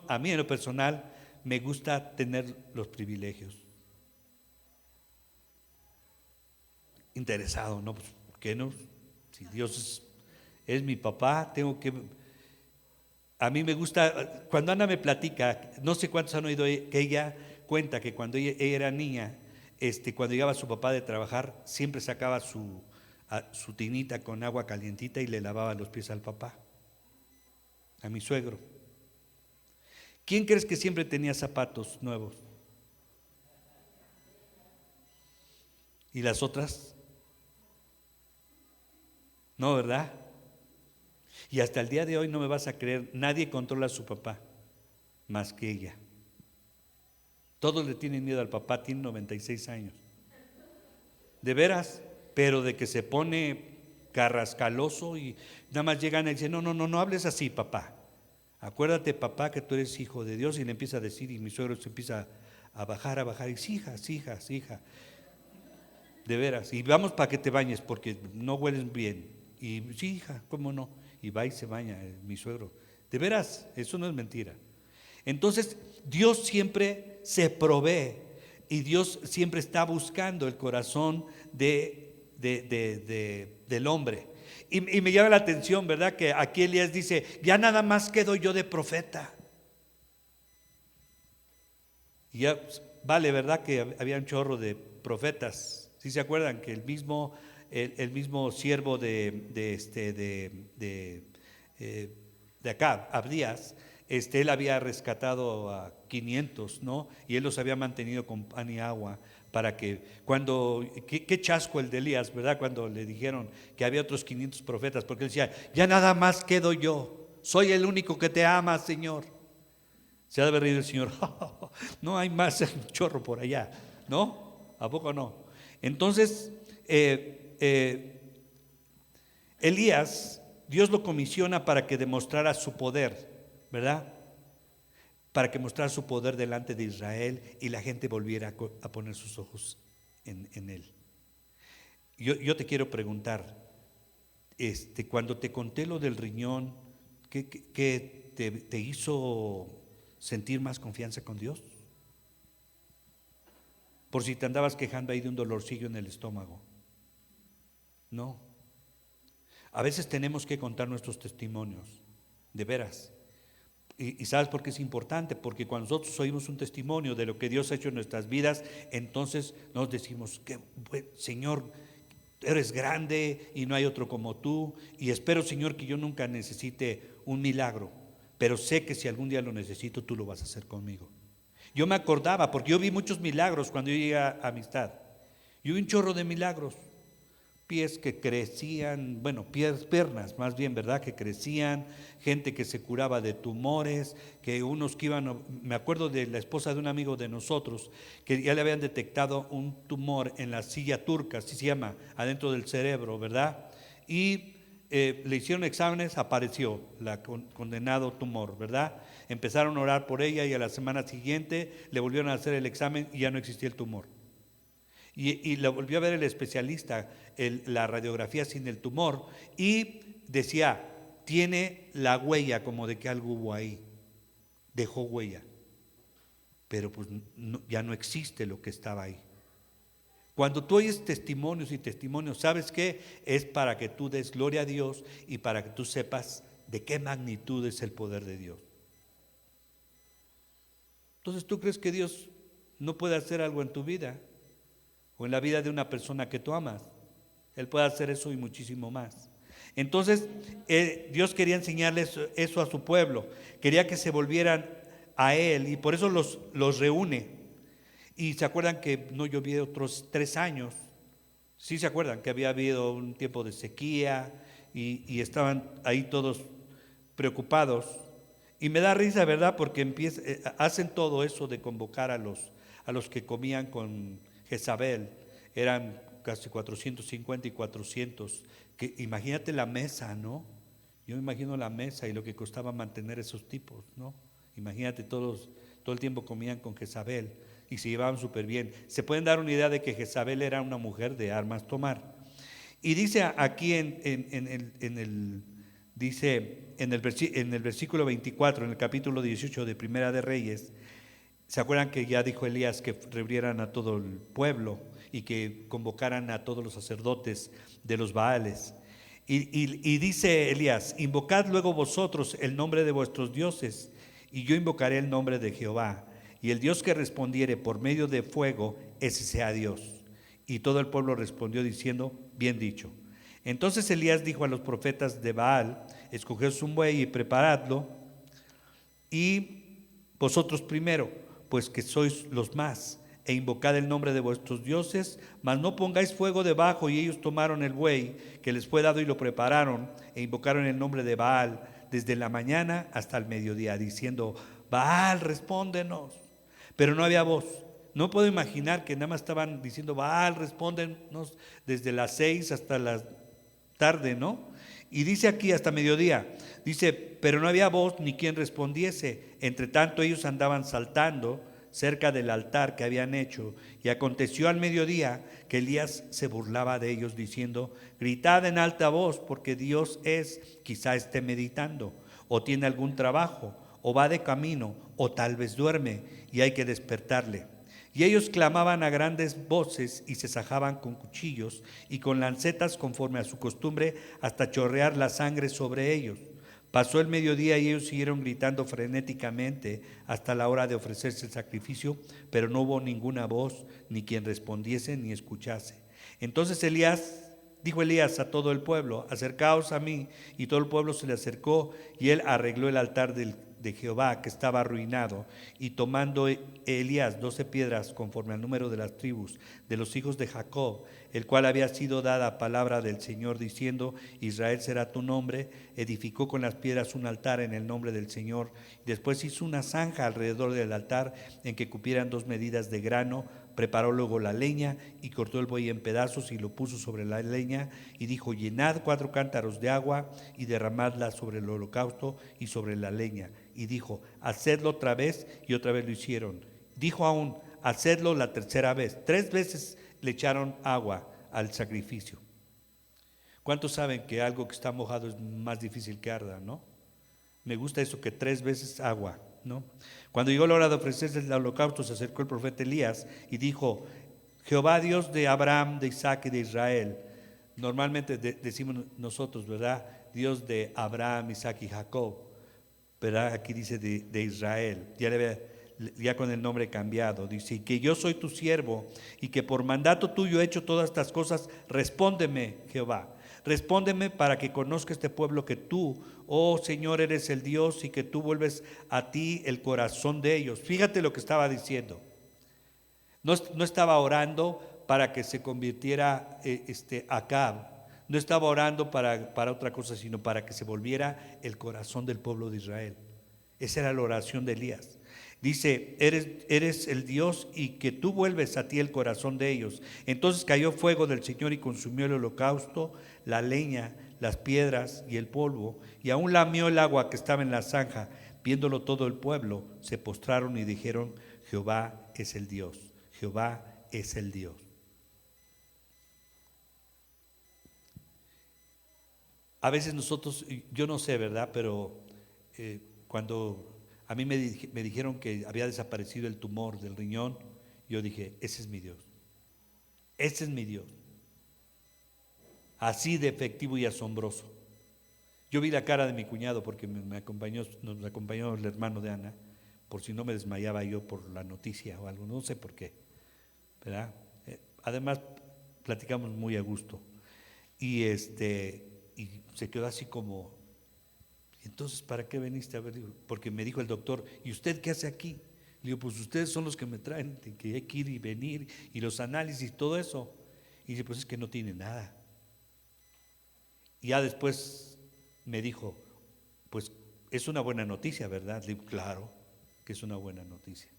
a mí en lo personal, me gusta tener los privilegios. Interesado, ¿no? Pues, ¿por qué no? Si Dios es mi papá, tengo que... A mí me gusta, cuando Ana me platica, no sé cuántos han oído que ella cuenta que cuando ella era niña, cuando llegaba su papá de trabajar, siempre sacaba su tinita con agua calientita y le lavaba los pies al papá, a mi suegro. ¿Quién crees que siempre tenía zapatos nuevos? ¿Y las otras? No, ¿verdad? Y hasta el día de hoy no me vas a creer, nadie controla a su papá más que ella. Todos le tienen miedo al papá, tiene 96 años. De veras, pero de que se pone carrascaloso y nada más llegan y dicen, no hables así, papá. Acuérdate, papá, que tú eres hijo de Dios, y le empieza a decir, y mi suegro se empieza a bajar, y sí, hija. De veras, y vamos para que te bañes porque no hueles bien. Y sí, hija, ¿cómo no? Y va y se baña mi suegro. De veras, eso no es mentira. Entonces, Dios siempre se provee y Dios siempre está buscando el corazón del hombre. Y me llama la atención, ¿verdad? Que aquí Elías dice, ya nada más quedo yo de profeta. Y ya vale, ¿verdad? Que había un chorro de profetas. ¿Sí se acuerdan? Que el mismo siervo de acá, Abdías, él había rescatado a 500, ¿no? Y él los había mantenido con pan y agua para que qué chasco el de Elías, ¿verdad? Cuando le dijeron que había otros 500 profetas, porque él decía, ya nada más quedo yo, soy el único que te ama, Señor. Se ha de haber reído el Señor, no hay más, un chorro por allá, ¿no? ¿A poco no? Entonces, Elías, Dios lo comisiona para que demostrara su poder, ¿verdad? Para que mostrara su poder delante de Israel y la gente volviera a poner sus ojos en él. Yo te quiero preguntar, cuando te conté lo del riñón, ¿qué te hizo sentir más confianza con Dios? Por si te andabas quejando ahí de un dolorcillo en el estómago. No. A veces tenemos que contar nuestros testimonios, de veras. ¿Y sabes por qué es importante? Porque cuando nosotros oímos un testimonio de lo que Dios ha hecho en nuestras vidas, entonces nos decimos, Señor, eres grande y no hay otro como tú, y espero, Señor, que yo nunca necesite un milagro, pero sé que si algún día lo necesito, tú lo vas a hacer conmigo. Yo me acordaba, porque yo vi muchos milagros cuando yo llegué a Amistad. Yo vi un chorro de milagros. Pies que crecían, piernas más bien, ¿verdad? Que crecían, gente que se curaba de tumores, que unos que iban, me acuerdo de la esposa de un amigo de nosotros, que ya le habían detectado un tumor en la silla turca, así se llama, adentro del cerebro, ¿verdad? Y le hicieron exámenes, apareció la condenado tumor, ¿verdad? Empezaron a orar por ella y a la semana siguiente le volvieron a hacer el examen y ya no existía el tumor. Y lo volvió a ver el especialista, la radiografía sin el tumor, y decía, tiene la huella como de que algo hubo ahí, dejó huella, pero pues ya no existe lo que estaba ahí. Cuando tú oyes testimonios y testimonios, ¿sabes qué? Es para que tú des gloria a Dios y para que tú sepas de qué magnitud es el poder de Dios. Entonces, ¿tú crees que Dios no puede hacer algo en tu vida? O en la vida de una persona que tú amas. Él puede hacer eso y muchísimo más. Entonces, Dios quería enseñarles eso a su pueblo. Quería que se volvieran a Él y por eso los reúne. Y se acuerdan que no llovió otros 3 años. Sí se acuerdan que había habido un tiempo de sequía y estaban ahí todos preocupados. Y me da risa, ¿verdad? Porque hacen todo eso de convocar a los que comían con Jezabel. Eran casi 450 y 400. Que, imagínate la mesa, ¿no? Yo me imagino la mesa y lo que costaba mantener esos tipos, ¿no? Imagínate todo el tiempo comían con Jezabel y se llevaban súper bien. Se pueden dar una idea de que Jezabel era una mujer de armas tomar. Y dice aquí en el versículo 24, en el capítulo 18 de Primera de Reyes, ¿se acuerdan que ya dijo Elías que reunieran a todo el pueblo y que convocaran a todos los sacerdotes de los Baales? Y dice Elías, invocad luego vosotros el nombre de vuestros dioses, y yo invocaré el nombre de Jehová, y el Dios que respondiere por medio de fuego, ese sea Dios. Y todo el pueblo respondió diciendo, bien dicho. Entonces Elías dijo a los profetas de Baal, escoged un buey y preparadlo, y vosotros primero, pues que sois los más, e invocad el nombre de vuestros dioses, mas no pongáis fuego debajo. Y ellos tomaron el buey que les fue dado y lo prepararon, e invocaron el nombre de Baal desde la mañana hasta el mediodía, diciendo, Baal, respóndenos. Pero no había voz. No puedo imaginar que nada más estaban diciendo, Baal, respóndenos desde las 6 hasta la tarde, ¿no? Y dice aquí hasta mediodía, dice, pero no había voz ni quien respondiese. Entre tanto ellos andaban saltando cerca del altar que habían hecho. Y aconteció al mediodía que Elías se burlaba de ellos diciendo, gritad en alta voz, porque Dios quizá esté meditando, o tiene algún trabajo, o va de camino, o tal vez duerme, y hay que despertarle. Y ellos clamaban a grandes voces y se sajaban con cuchillos y con lancetas conforme a su costumbre hasta chorrear la sangre sobre ellos. Pasó el mediodía y ellos siguieron gritando frenéticamente hasta la hora de ofrecerse el sacrificio, pero no hubo ninguna voz, ni quien respondiese ni escuchase. Entonces dijo Elías a todo el pueblo, acercaos a mí, y todo el pueblo se le acercó, y él arregló el altar de Jehová que estaba arruinado, y tomando Elías 12 piedras conforme al número de las tribus de los hijos de Jacob, el cual había sido dada palabra del Señor diciendo, Israel será tu nombre, edificó con las piedras un altar en el nombre del Señor. Después hizo una zanja alrededor del altar en que cupieran 2 medidas de grano. Preparó luego la leña y cortó el buey en pedazos y lo puso sobre la leña y dijo, llenad 4 cántaros de agua y derramadla sobre el holocausto y sobre la leña. Y dijo, hacedlo otra vez, y otra vez lo hicieron. Dijo aún, hacedlo la tercera vez. 3 veces le echaron agua al sacrificio. ¿Cuántos saben que algo que está mojado es más difícil que arda, no? Me gusta eso, que 3 veces agua, ¿no? Cuando llegó la hora de ofrecerse el holocausto, se acercó el profeta Elías y dijo, Jehová Dios de Abraham, de Isaac y de Israel. Normalmente decimos nosotros, ¿verdad? Dios de Abraham, Isaac y Jacob, ¿verdad? Aquí dice de Israel, ya con el nombre cambiado. Dice, que yo soy tu siervo y que por mandato tuyo he hecho todas estas cosas. Respóndeme, Jehová. Respóndeme para que conozca este pueblo que tú, oh Señor, eres el Dios, y que tú vuelves a ti el corazón de ellos. Fíjate lo que estaba diciendo. No estaba orando para que se convirtiera Acab. No estaba orando para otra cosa, sino para que se volviera el corazón del pueblo de Israel. Esa era la oración de Elías. Dice, eres el Dios y que tú vuelves a ti el corazón de ellos. Entonces cayó fuego del Señor y consumió el holocausto, la leña, las piedras y el polvo, y aún lamió el agua que estaba en la zanja. Viéndolo todo el pueblo, se postraron y dijeron, Jehová es el Dios, Jehová es el Dios. A veces nosotros, yo no sé, ¿verdad? Pero cuando a mí me dijeron que había desaparecido el tumor del riñón, yo dije, ese es mi Dios, ese es mi Dios. Así de efectivo y asombroso. Yo vi la cara de mi cuñado porque nos acompañó el hermano de Ana, por si no me desmayaba yo por la noticia o algo, no sé por qué, ¿verdad? Además, platicamos muy a gusto. Y se quedó así como, entonces, ¿para qué veniste a ver? Porque me dijo el doctor, ¿y usted qué hace aquí? Le digo, pues ustedes son los que me traen, que hay que ir y venir, y los análisis, todo eso. Y dice, pues es que no tiene nada. Y ya después me dijo, pues es una buena noticia, ¿verdad? Le digo, claro que es una buena noticia.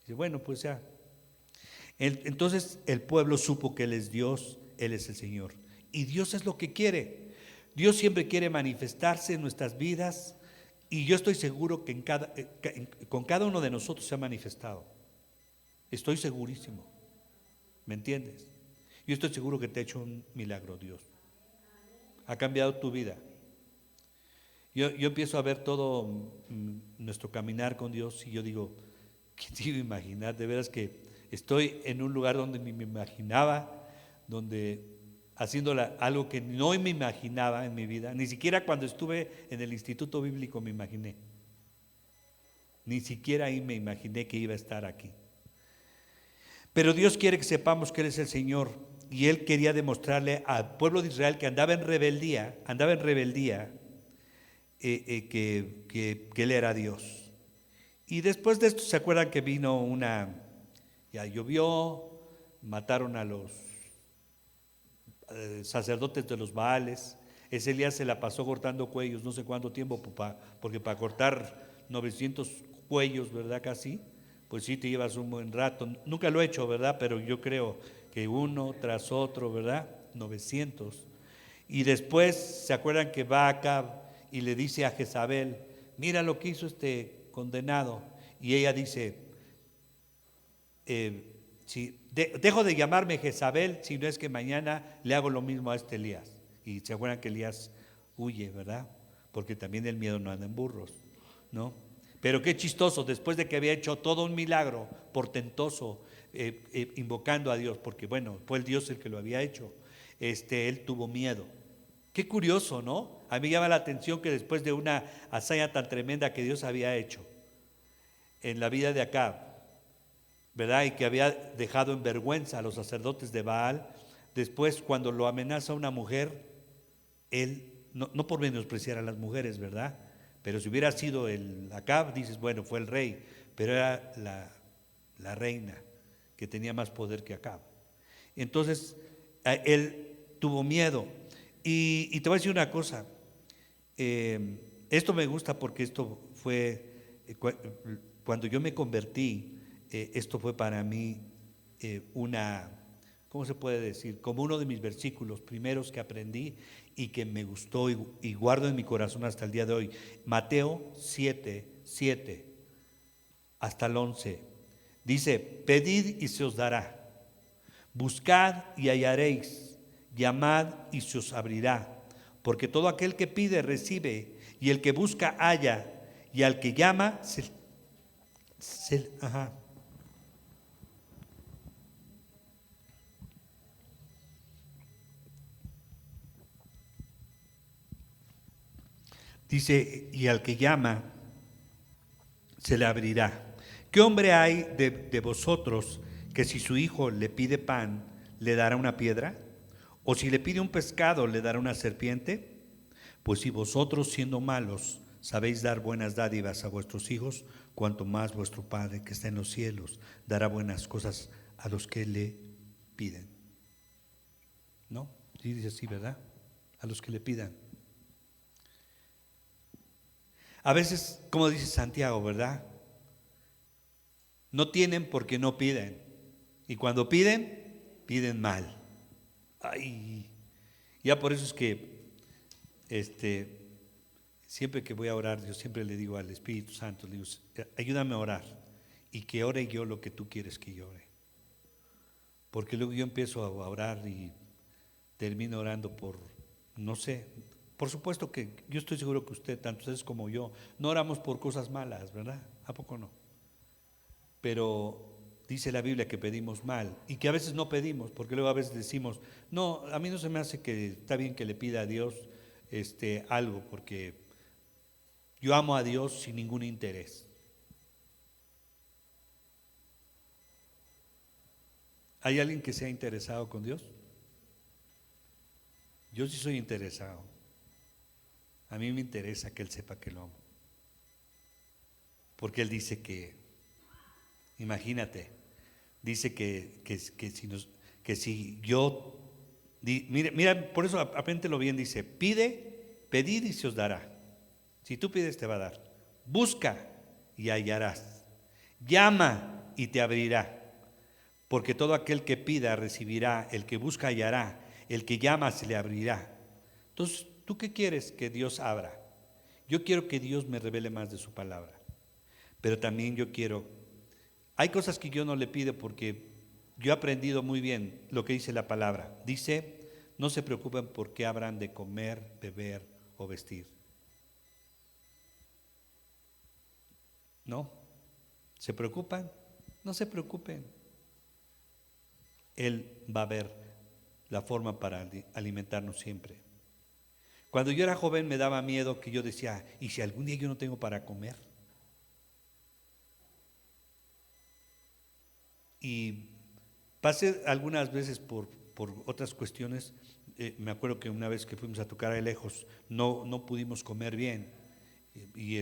Dice, bueno, pues ya. Entonces el pueblo supo que Él es Dios, Él es el Señor. Y Dios es lo que quiere. Dios siempre quiere manifestarse en nuestras vidas y yo estoy seguro que con cada uno de nosotros se ha manifestado. Estoy segurísimo. ¿Me entiendes? Yo estoy seguro que te ha hecho un milagro Dios. Ha cambiado tu vida. Yo empiezo a ver todo nuestro caminar con Dios y yo digo, ¿qué te iba a imaginar? De veras que estoy en un lugar donde ni me imaginaba, donde haciendo algo que no me imaginaba en mi vida, ni siquiera cuando estuve en el Instituto Bíblico me imaginé, ni siquiera ahí me imaginé que iba a estar aquí. Pero Dios quiere que sepamos que Él es el Señor y Él quería demostrarle al pueblo de Israel que andaba en rebeldía, que Él era Dios. Y después de esto, ¿se acuerdan que vino ya llovió, mataron a los sacerdotes de los Baales? Ese Elías se la pasó cortando cuellos, no sé cuánto tiempo, porque para cortar 900 cuellos, ¿verdad? Casi, pues sí te llevas un buen rato. Nunca lo he hecho, ¿verdad? Pero yo creo que uno tras otro, ¿verdad? 900. Y después, ¿se acuerdan que va acá y le dice a Jezabel, mira lo que hizo este condenado? Y ella dice, dejo de llamarme Jezabel si no es que mañana le hago lo mismo a este Elías. Y se acuerdan que Elías huye, ¿verdad? Porque también el miedo no anda en burros, ¿no? Pero qué chistoso, después de que había hecho todo un milagro portentoso, invocando a Dios, porque bueno, fue el Dios el que lo había hecho, él tuvo miedo. Qué curioso, ¿no? A mí llama la atención que después de una hazaña tan tremenda que Dios había hecho en la vida de Acab, ¿verdad? Y que había dejado en vergüenza a los sacerdotes de Baal, después cuando lo amenaza una mujer, él, no por menospreciar a las mujeres, ¿verdad? Pero si hubiera sido el Acab, dices, bueno, fue el rey, pero era la reina que tenía más poder que Acab. Entonces, él tuvo miedo. Y te voy a decir una cosa, esto me gusta porque esto fue, cuando yo me convertí, esto fue para mí ¿cómo se puede decir? Como uno de mis versículos primeros que aprendí y que me gustó y guardo en mi corazón hasta el día de hoy. Mateo 7 hasta el 11. Dice, pedid y se os dará, buscad y hallaréis, llamad y se os abrirá, porque todo aquel que pide recibe, y el que busca halla, y al que llama ajá. Dice, y al que llama se le abrirá. ¿Qué hombre hay de vosotros que si su hijo le pide pan, le dará una piedra? ¿O si le pide un pescado, le dará una serpiente? Pues si vosotros, siendo malos, sabéis dar buenas dádivas a vuestros hijos, cuanto más vuestro Padre que está en los cielos dará buenas cosas a los que le piden. ¿No? Sí, dice así, ¿verdad? A los que le pidan. A veces, como dice Santiago, ¿verdad? No tienen porque no piden. Y cuando piden, piden mal. Ay, ya por eso es que siempre que voy a orar, yo siempre le digo al Espíritu Santo, le digo, ayúdame a orar y que ore yo lo que tú quieres que yo ore. Porque luego yo empiezo a orar y termino orando no sé, por supuesto que yo estoy seguro que usted, tanto ustedes como yo, no oramos por cosas malas, ¿verdad? ¿A poco no? Pero dice la Biblia que pedimos mal y que a veces no pedimos, porque luego a veces decimos, no, a mí no se me hace que está bien que le pida a Dios algo, porque yo amo a Dios sin ningún interés. ¿Hay alguien que sea interesado con Dios? Yo sí soy interesado. A mí me interesa que Él sepa que lo amo. Porque Él dice que, imagínate, dice que si yo, mira, por eso apréndelo bien, dice, pedid y se os dará. Si tú pides te va a dar. Busca y hallarás. Llama y te abrirá. Porque todo aquel que pida recibirá, el que busca hallará, el que llama se le abrirá. Entonces, ¿tú qué quieres que Dios abra? Yo quiero que Dios me revele más de su palabra, pero también hay cosas que yo no le pido porque yo he aprendido muy bien lo que dice la palabra. Dice, no se preocupen por qué habrán de comer, beber o vestir. ¿No? ¿Se preocupan? No se preocupen. Él va a ver la forma para alimentarnos siempre. Cuando yo era joven me daba miedo que yo decía, ¿y si algún día yo no tengo para comer? Y pasé algunas veces por otras cuestiones. Me acuerdo que una vez que fuimos a tocar a lejos no pudimos comer bien y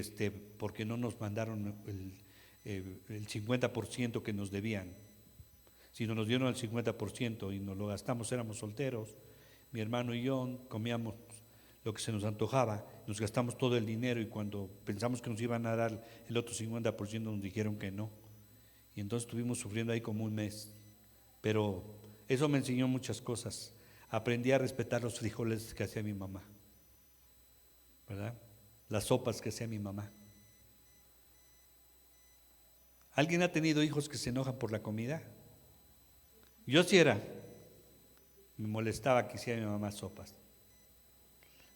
porque no nos mandaron el 50% que nos debían. Si no nos dieron el 50% y nos lo gastamos, éramos solteros, mi hermano y yo comíamos lo que se nos antojaba, nos gastamos todo el dinero y cuando pensamos que nos iban a dar el otro 50% nos dijeron que no. Y entonces estuvimos sufriendo ahí como un mes. Pero eso me enseñó muchas cosas. Aprendí a respetar los frijoles que hacía mi mamá, ¿verdad? Las sopas que hacía mi mamá. ¿Alguien ha tenido hijos que se enojan por la comida? Yo sí me molestaba que hiciera mi mamá sopas.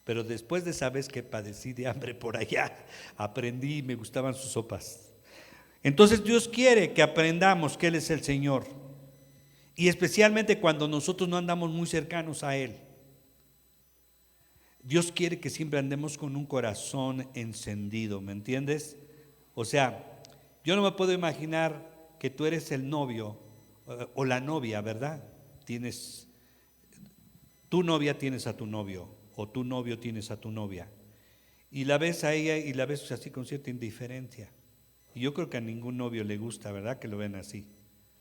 Pero después de esa vez que padecí de hambre por allá, aprendí y me gustaban sus sopas. Entonces Dios quiere que aprendamos que Él es el Señor. Y especialmente cuando nosotros no andamos muy cercanos a Él. Dios quiere que siempre andemos con un corazón encendido, ¿me entiendes? O sea, yo no me puedo imaginar que tú eres el novio o la novia, ¿verdad? Tu novia tienes a tu novio o tu novio tienes a tu novia y la ves a ella y la ves así con cierta indiferencia. Y yo creo que a ningún novio le gusta, ¿verdad? Que lo vean así.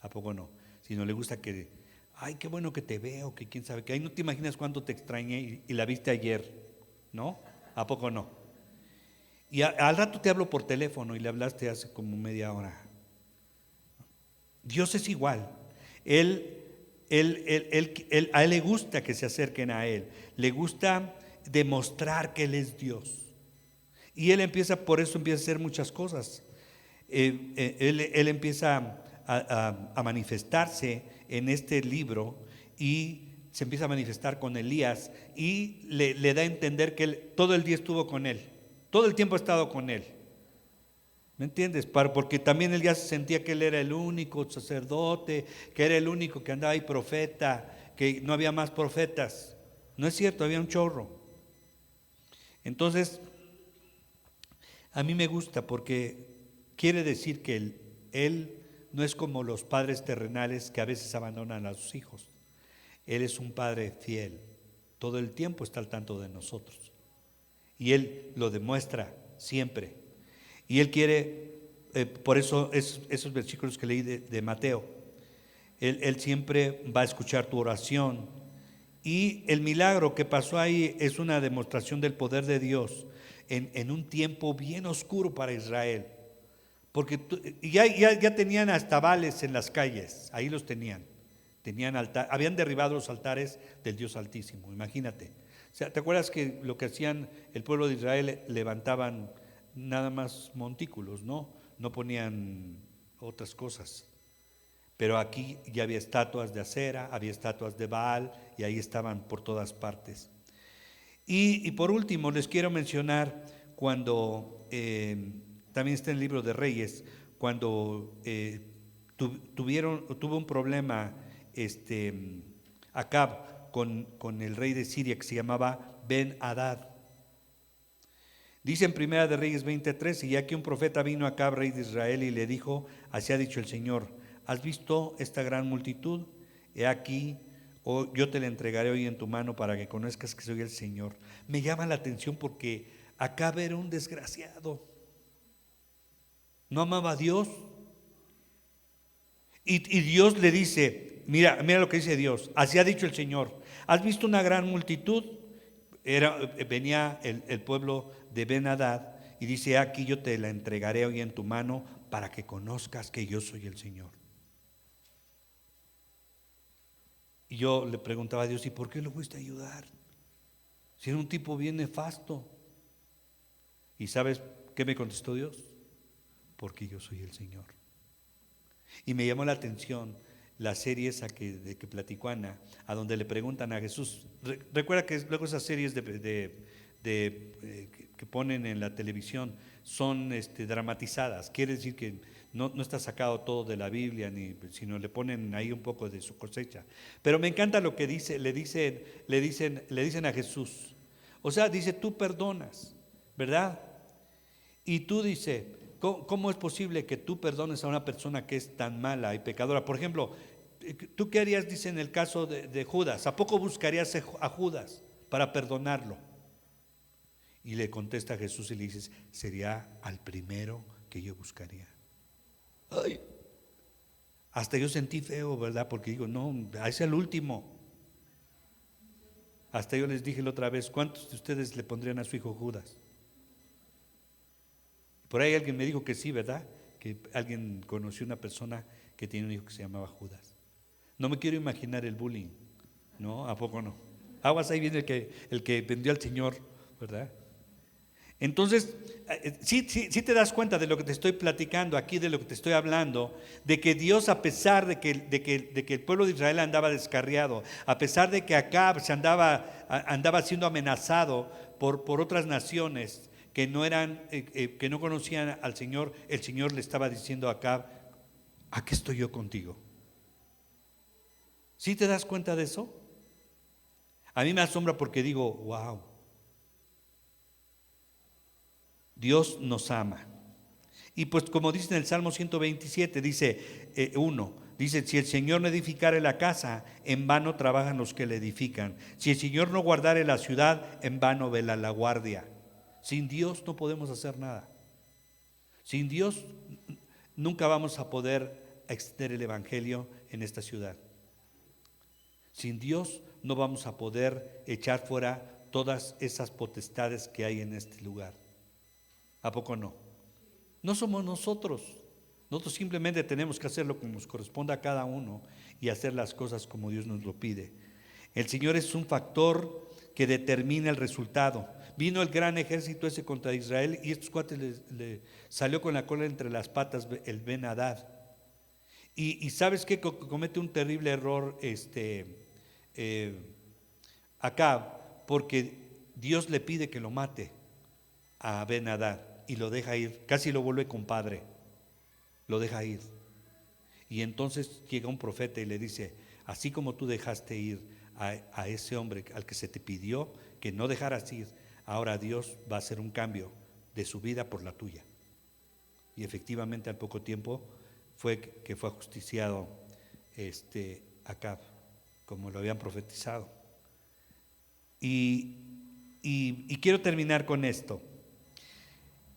¿A poco no? Sino le gusta que, ay, qué bueno que te veo, que quién sabe, que ahí no te imaginas cuánto te extrañé y la viste ayer, ¿no? ¿A poco no? Y al rato te hablo por teléfono y le hablaste hace como media hora. Dios es igual. A Él le gusta que se acerquen a Él. Le gusta demostrar que Él es Dios. Y por eso empieza a hacer muchas cosas. Él empieza a manifestarse en este libro y se empieza a manifestar con Elías y le da a entender que él todo el día estuvo con él, todo el tiempo ha estado con él. ¿Me entiendes? Porque también él ya se sentía que él era el único sacerdote, que era el único que andaba ahí profeta, que no había más profetas. No es cierto, había un chorro. Entonces, a mí me gusta porque quiere decir que él no es como los padres terrenales que a veces abandonan a sus hijos. Él es un padre fiel, todo el tiempo está al tanto de nosotros. Y él lo demuestra siempre. Y él quiere, por eso esos versículos que leí de Mateo, él siempre va a escuchar tu oración. Y el milagro que pasó ahí es una demostración del poder de Dios en un tiempo bien oscuro para Israel. Porque ya tenían hasta vales en las calles, ahí los tenían. Habían derribado los altares del Dios Altísimo, imagínate. O sea, ¿te acuerdas que lo que hacían el pueblo de Israel? Levantaban nada más montículos, ¿no? No ponían otras cosas. Pero aquí ya había estatuas de acera, había estatuas de Baal y ahí estaban por todas partes. Y por último les quiero mencionar cuando, también está en el libro de Reyes, cuando tuvo un problema Acab con el rey de Siria que se llamaba Ben-Hadad. Dice en Primera de Reyes 23, y ya que un profeta vino a Acab, rey de Israel, y le dijo, así ha dicho el Señor, ¿has visto esta gran multitud? He aquí, yo te la entregaré hoy en tu mano para que conozcas que soy el Señor. Me llama la atención porque Acab era un desgraciado. No amaba a Dios. Y Dios le dice, mira lo que dice Dios. Así ha dicho el Señor. ¿Has visto una gran multitud? Venía el pueblo de Ben-Hadad y dice: aquí yo te la entregaré hoy en tu mano para que conozcas que yo soy el Señor. Y yo le preguntaba a Dios: ¿y por qué lo fuiste a ayudar? Si era un tipo bien nefasto. ¿Y sabes qué me contestó Dios? Porque yo soy el Señor. Y me llamó la atención la serie esa de que platicó Ana, a donde le preguntan a Jesús. Recuerda que luego esas series que ponen en la televisión son dramatizadas. Quiere decir que no está sacado todo de la Biblia, sino le ponen ahí un poco de su cosecha. Pero me encanta lo que le dicen a Jesús. O sea, dice: tú perdonas, ¿verdad? Y tú dice: ¿cómo es posible que tú perdones a una persona que es tan mala y pecadora? Por ejemplo, ¿tú qué harías? Dice en el caso de Judas. ¿A poco buscarías a Judas para perdonarlo? Y le contesta a Jesús y le dices: sería al primero que yo buscaría. Ay, hasta yo sentí feo, ¿verdad? Porque digo: no, es el último. Hasta yo les dije la otra vez: ¿cuántos de ustedes le pondrían a su hijo Judas? Por ahí alguien me dijo que sí, ¿verdad? Que alguien conoció una persona que tiene un hijo que se llamaba Judas. No me quiero imaginar el bullying, ¿no? ¿A poco no? Aguas, ahí viene el que vendió al Señor, ¿verdad? Entonces, sí te das cuenta de lo que te estoy platicando aquí, de lo que te estoy hablando, de que Dios, a pesar de que el pueblo de Israel andaba descarriado, a pesar de que Acab andaba siendo amenazado por otras naciones que que no conocían al Señor, el Señor le estaba diciendo a Acab: aquí estoy yo contigo. ¿Sí te das cuenta de eso? A mí me asombra porque digo: wow, Dios nos ama. Y pues, como dice en el Salmo 127, dice 1, dice: si el Señor no edificare la casa, en vano trabajan los que la edifican. Si el Señor no guardare la ciudad, en vano vela la guardia. Sin Dios no podemos hacer nada. Sin Dios nunca vamos a poder extender el Evangelio en esta ciudad. Sin Dios no vamos a poder echar fuera todas esas potestades que hay en este lugar. ¿A poco no? No somos nosotros. Nosotros simplemente tenemos que hacer lo que nos corresponda a cada uno y hacer las cosas como Dios nos lo pide. El Señor es un factor que determina el resultado. Vino el gran ejército ese contra Israel y estos cuates le salió con la cola entre las patas el Ben-Hadad. Y ¿sabes qué? Comete un terrible error Acab, porque Dios le pide que lo mate a Ben-Hadad y lo deja ir, casi lo vuelve compadre, lo deja ir. Y entonces llega un profeta y le dice: así como tú dejaste ir a ese hombre al que se te pidió que no dejaras ir, ahora Dios va a hacer un cambio de su vida por la tuya. Y efectivamente, al poco tiempo fue ajusticiado Acab, como lo habían profetizado. Y quiero terminar con esto,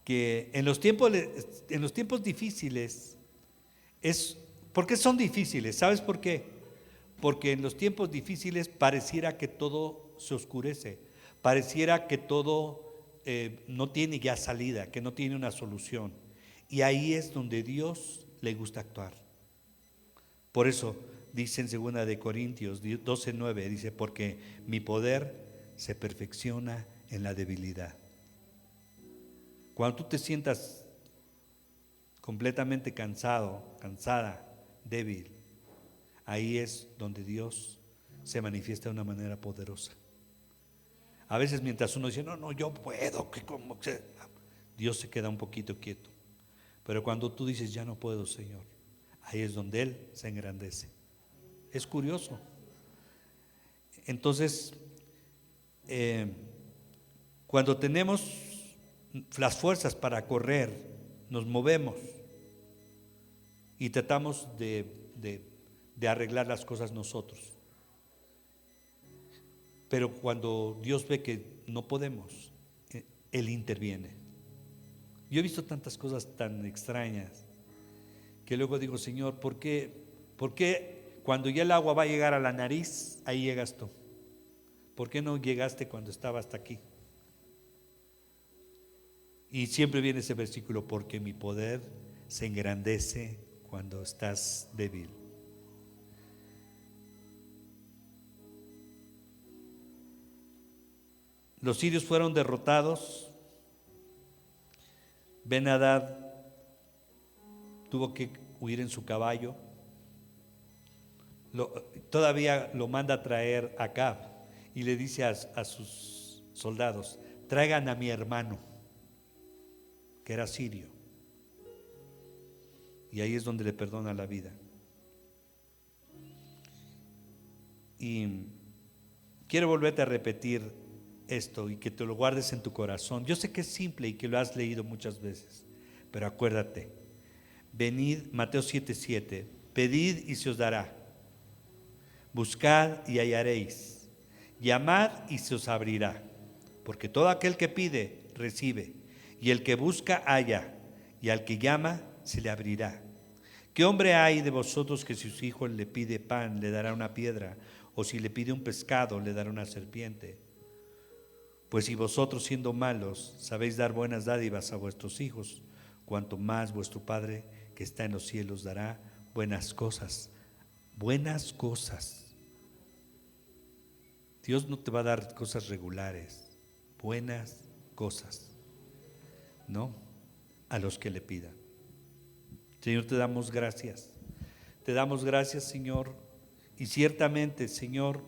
que en los tiempos difíciles ¿por qué son difíciles? ¿Sabes por qué? Porque en los tiempos difíciles pareciera que todo se oscurece, pareciera que todo no tiene ya salida, que no tiene una solución. Y ahí es donde Dios le gusta actuar. Por eso dice en 2 de Corintios 12:9, dice: porque mi poder se perfecciona en la debilidad. Cuando tú te sientas completamente cansado, cansada, débil, ahí es donde Dios se manifiesta de una manera poderosa. A veces, mientras uno dice: no, yo puedo, Dios se queda un poquito quieto. Pero cuando tú dices: ya no puedo, Señor, ahí es donde Él se engrandece. Es curioso. Entonces, cuando tenemos las fuerzas para correr, nos movemos y tratamos de arreglar las cosas nosotros. Pero cuando Dios ve que no podemos, Él interviene. Yo he visto tantas cosas tan extrañas que luego digo: Señor, ¿por qué cuando ya el agua va a llegar a la nariz, ahí llegas tú. ¿Por qué no llegaste cuando estaba hasta aquí? Y siempre viene ese versículo, porque mi poder se engrandece cuando estás débil. Los sirios fueron derrotados. Ben-Hadad tuvo que huir en su caballo. Todavía lo manda a traer a Acab y le dice a sus soldados: traigan a mi hermano, que era sirio. Y ahí es donde le perdona la vida. Y quiero volverte a repetir esto y que te lo guardes en tu corazón. Yo sé que es simple y que lo has leído muchas veces, pero acuérdate: venid, Mateo 7:7, pedid y se os dará, buscad y hallaréis, llamad y se os abrirá, porque todo aquel que pide recibe, y el que busca halla, y al que llama se le abrirá. ¿Qué hombre hay de vosotros que si su hijo le pide pan le dará una piedra, o si le pide un pescado le dará una serpiente? Pues si vosotros, siendo malos, sabéis dar buenas dádivas a vuestros hijos, cuanto más vuestro Padre que está en los cielos dará buenas cosas. Buenas cosas. Dios no te va a dar cosas regulares, buenas cosas, ¿no? A los que le pidan. Señor, te damos gracias. Te damos gracias, Señor. Y ciertamente, Señor,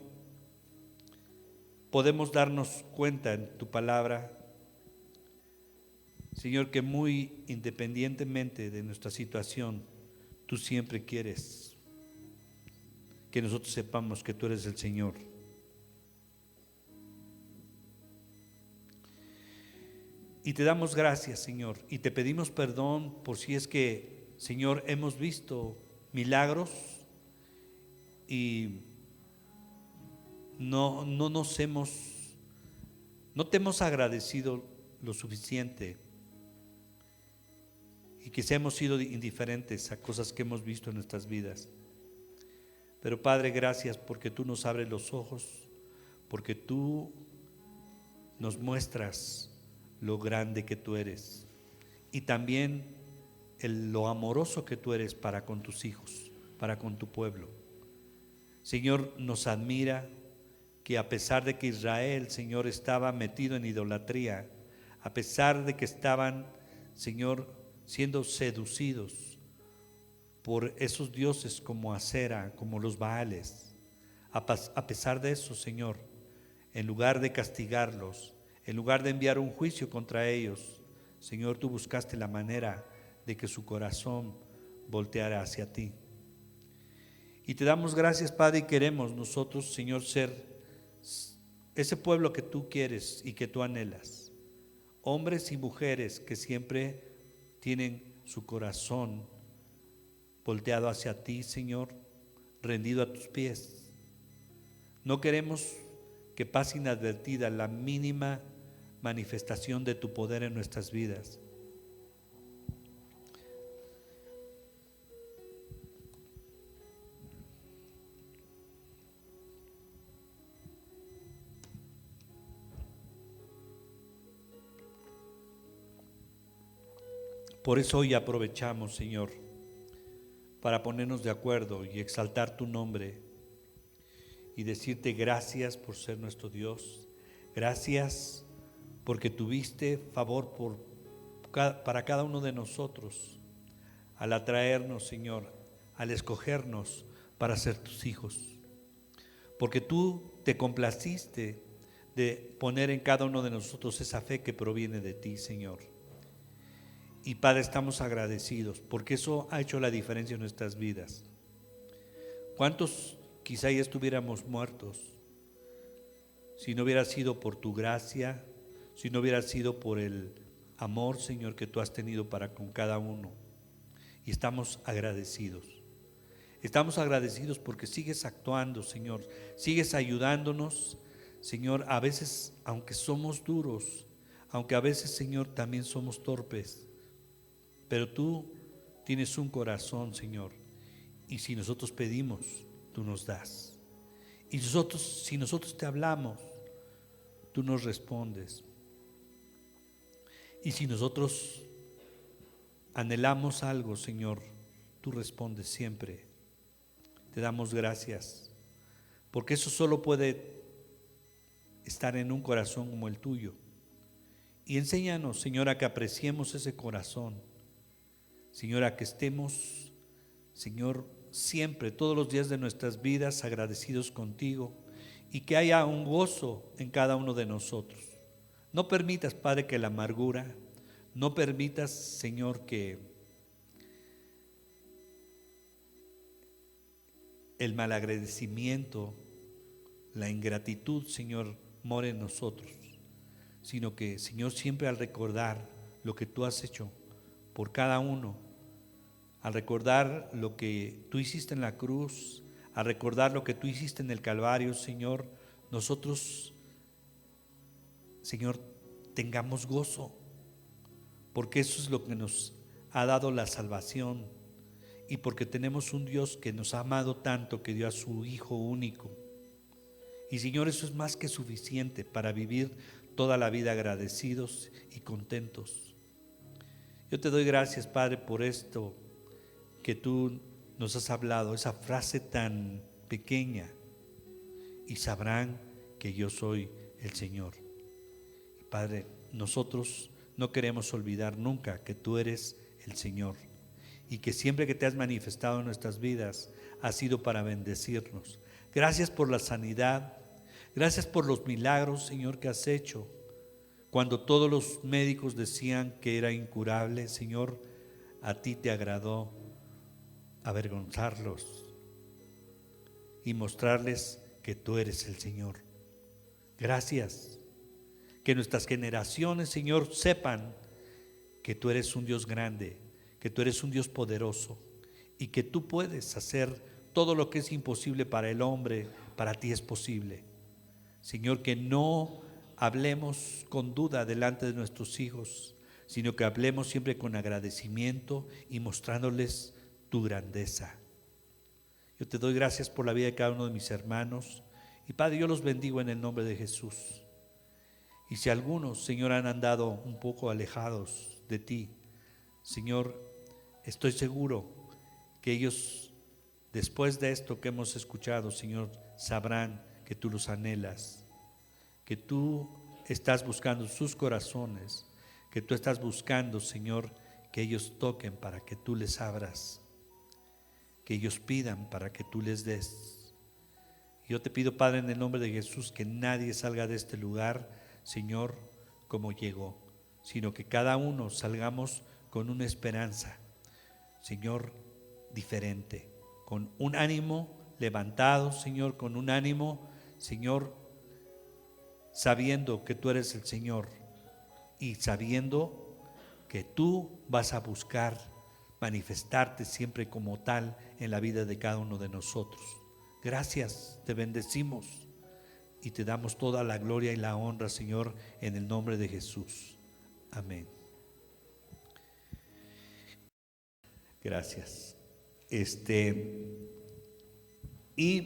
podemos darnos cuenta en tu palabra, Señor, que muy independientemente de nuestra situación, tú siempre quieres que nosotros sepamos que tú eres el Señor. Y te damos gracias, Señor, y te pedimos perdón por si es que, Señor, hemos visto milagros y no te hemos agradecido lo suficiente, y que hemos sido indiferentes a cosas que hemos visto en nuestras vidas. Pero Padre, gracias porque tú nos abres los ojos, porque tú nos muestras lo grande que tú eres y también lo amoroso que tú eres para con tus hijos, para con tu pueblo. Señor, nos admira que a pesar de que Israel, Señor, estaba metido en idolatría, a pesar de que estaban, Señor, siendo seducidos por esos dioses como Acera, como los Baales, a pesar de eso, Señor, en lugar de castigarlos, en lugar de enviar un juicio contra ellos, Señor, tú buscaste la manera de que su corazón volteara hacia ti. Y te damos gracias, Padre, y queremos nosotros, Señor, ser ese pueblo que tú quieres y que tú anhelas. Hombres y mujeres que siempre tienen su corazón volteado hacia ti, Señor, rendido a tus pies. No queremos que pase inadvertida la mínima manifestación de tu poder en nuestras vidas. Por eso hoy aprovechamos, Señor, para ponernos de acuerdo y exaltar tu nombre y decirte gracias por ser nuestro Dios. Gracias porque tuviste favor para cada uno de nosotros al atraernos, Señor, al escogernos para ser tus hijos. Porque tú te complaciste de poner en cada uno de nosotros esa fe que proviene de ti, Señor. Y Padre, estamos agradecidos porque eso ha hecho la diferencia en nuestras vidas. ¿Cuántos quizá ya estuviéramos muertos si no hubiera sido por tu gracia, si no hubiera sido por el amor, Señor, que tú has tenido para con cada uno? Y estamos agradecidos. Estamos agradecidos porque sigues actuando, Señor, sigues ayudándonos, Señor, a veces, aunque somos duros, aunque a veces, Señor, también somos torpes, pero tú tienes un corazón, Señor, y si nosotros pedimos, tú nos das. Y nosotros, si nosotros te hablamos, tú nos respondes. Y si nosotros anhelamos algo, Señor, tú respondes siempre. Te damos gracias, porque eso solo puede estar en un corazón como el tuyo. Y enséñanos, Señor, a que apreciemos ese corazón. Señor, a que estemos, Señor, siempre, todos los días de nuestras vidas agradecidos contigo, y que haya un gozo en cada uno de nosotros. No permitas, Padre, que la amargura, no permitas, Señor, que el malagradecimiento, la ingratitud, Señor, more en nosotros, sino que, Señor, siempre al recordar lo que tú has hecho por cada uno, al recordar lo que tú hiciste en la cruz, al recordar lo que tú hiciste en el Calvario, Señor, nosotros, Señor, tengamos gozo, porque eso es lo que nos ha dado la salvación, y porque tenemos un Dios que nos ha amado tanto que dio a su Hijo único. Y Señor, eso es más que suficiente para vivir toda la vida agradecidos y contentos. Yo te doy gracias, Padre, por esto que tú nos has hablado, esa frase tan pequeña: y sabrán que yo soy el Señor. Y Padre, nosotros no queremos olvidar nunca que tú eres el Señor, y que siempre que te has manifestado en nuestras vidas ha sido para bendecirnos. Gracias por la sanidad, gracias por los milagros, Señor, que has hecho. Cuando todos los médicos decían que era incurable, Señor, a ti te agradó avergonzarlos y mostrarles que tú eres el Señor. Gracias. Que nuestras generaciones, Señor, sepan que tú eres un Dios grande, que tú eres un Dios poderoso, y que tú puedes hacer todo lo que es imposible para el hombre, para ti es posible. Señor, que no hablemos con duda delante de nuestros hijos, sino que hablemos siempre con agradecimiento y mostrándoles tu grandeza. Yo te doy gracias por la vida de cada uno de mis hermanos, y Padre, yo los bendigo en el nombre de Jesús. Y si algunos, Señor, han andado un poco alejados de ti, Señor, estoy seguro que ellos, después de esto que hemos escuchado, Señor, sabrán que tú los anhelas, que tú estás buscando sus corazones, que tú estás buscando, Señor, que ellos toquen para que tú les abras, que ellos pidan para que tú les des. Yo te pido, Padre, en el nombre de Jesús, que nadie salga de este lugar, Señor, como llegó, sino que cada uno salgamos con una esperanza, Señor, diferente, con un ánimo levantado, Señor, con un ánimo, Señor, sabiendo que tú eres el Señor y sabiendo que tú vas a buscar manifestarte siempre como tal en la vida de cada uno de nosotros. Gracias, te bendecimos y te damos toda la gloria y la honra, Señor, en el nombre de Jesús. Amén. Gracias. Y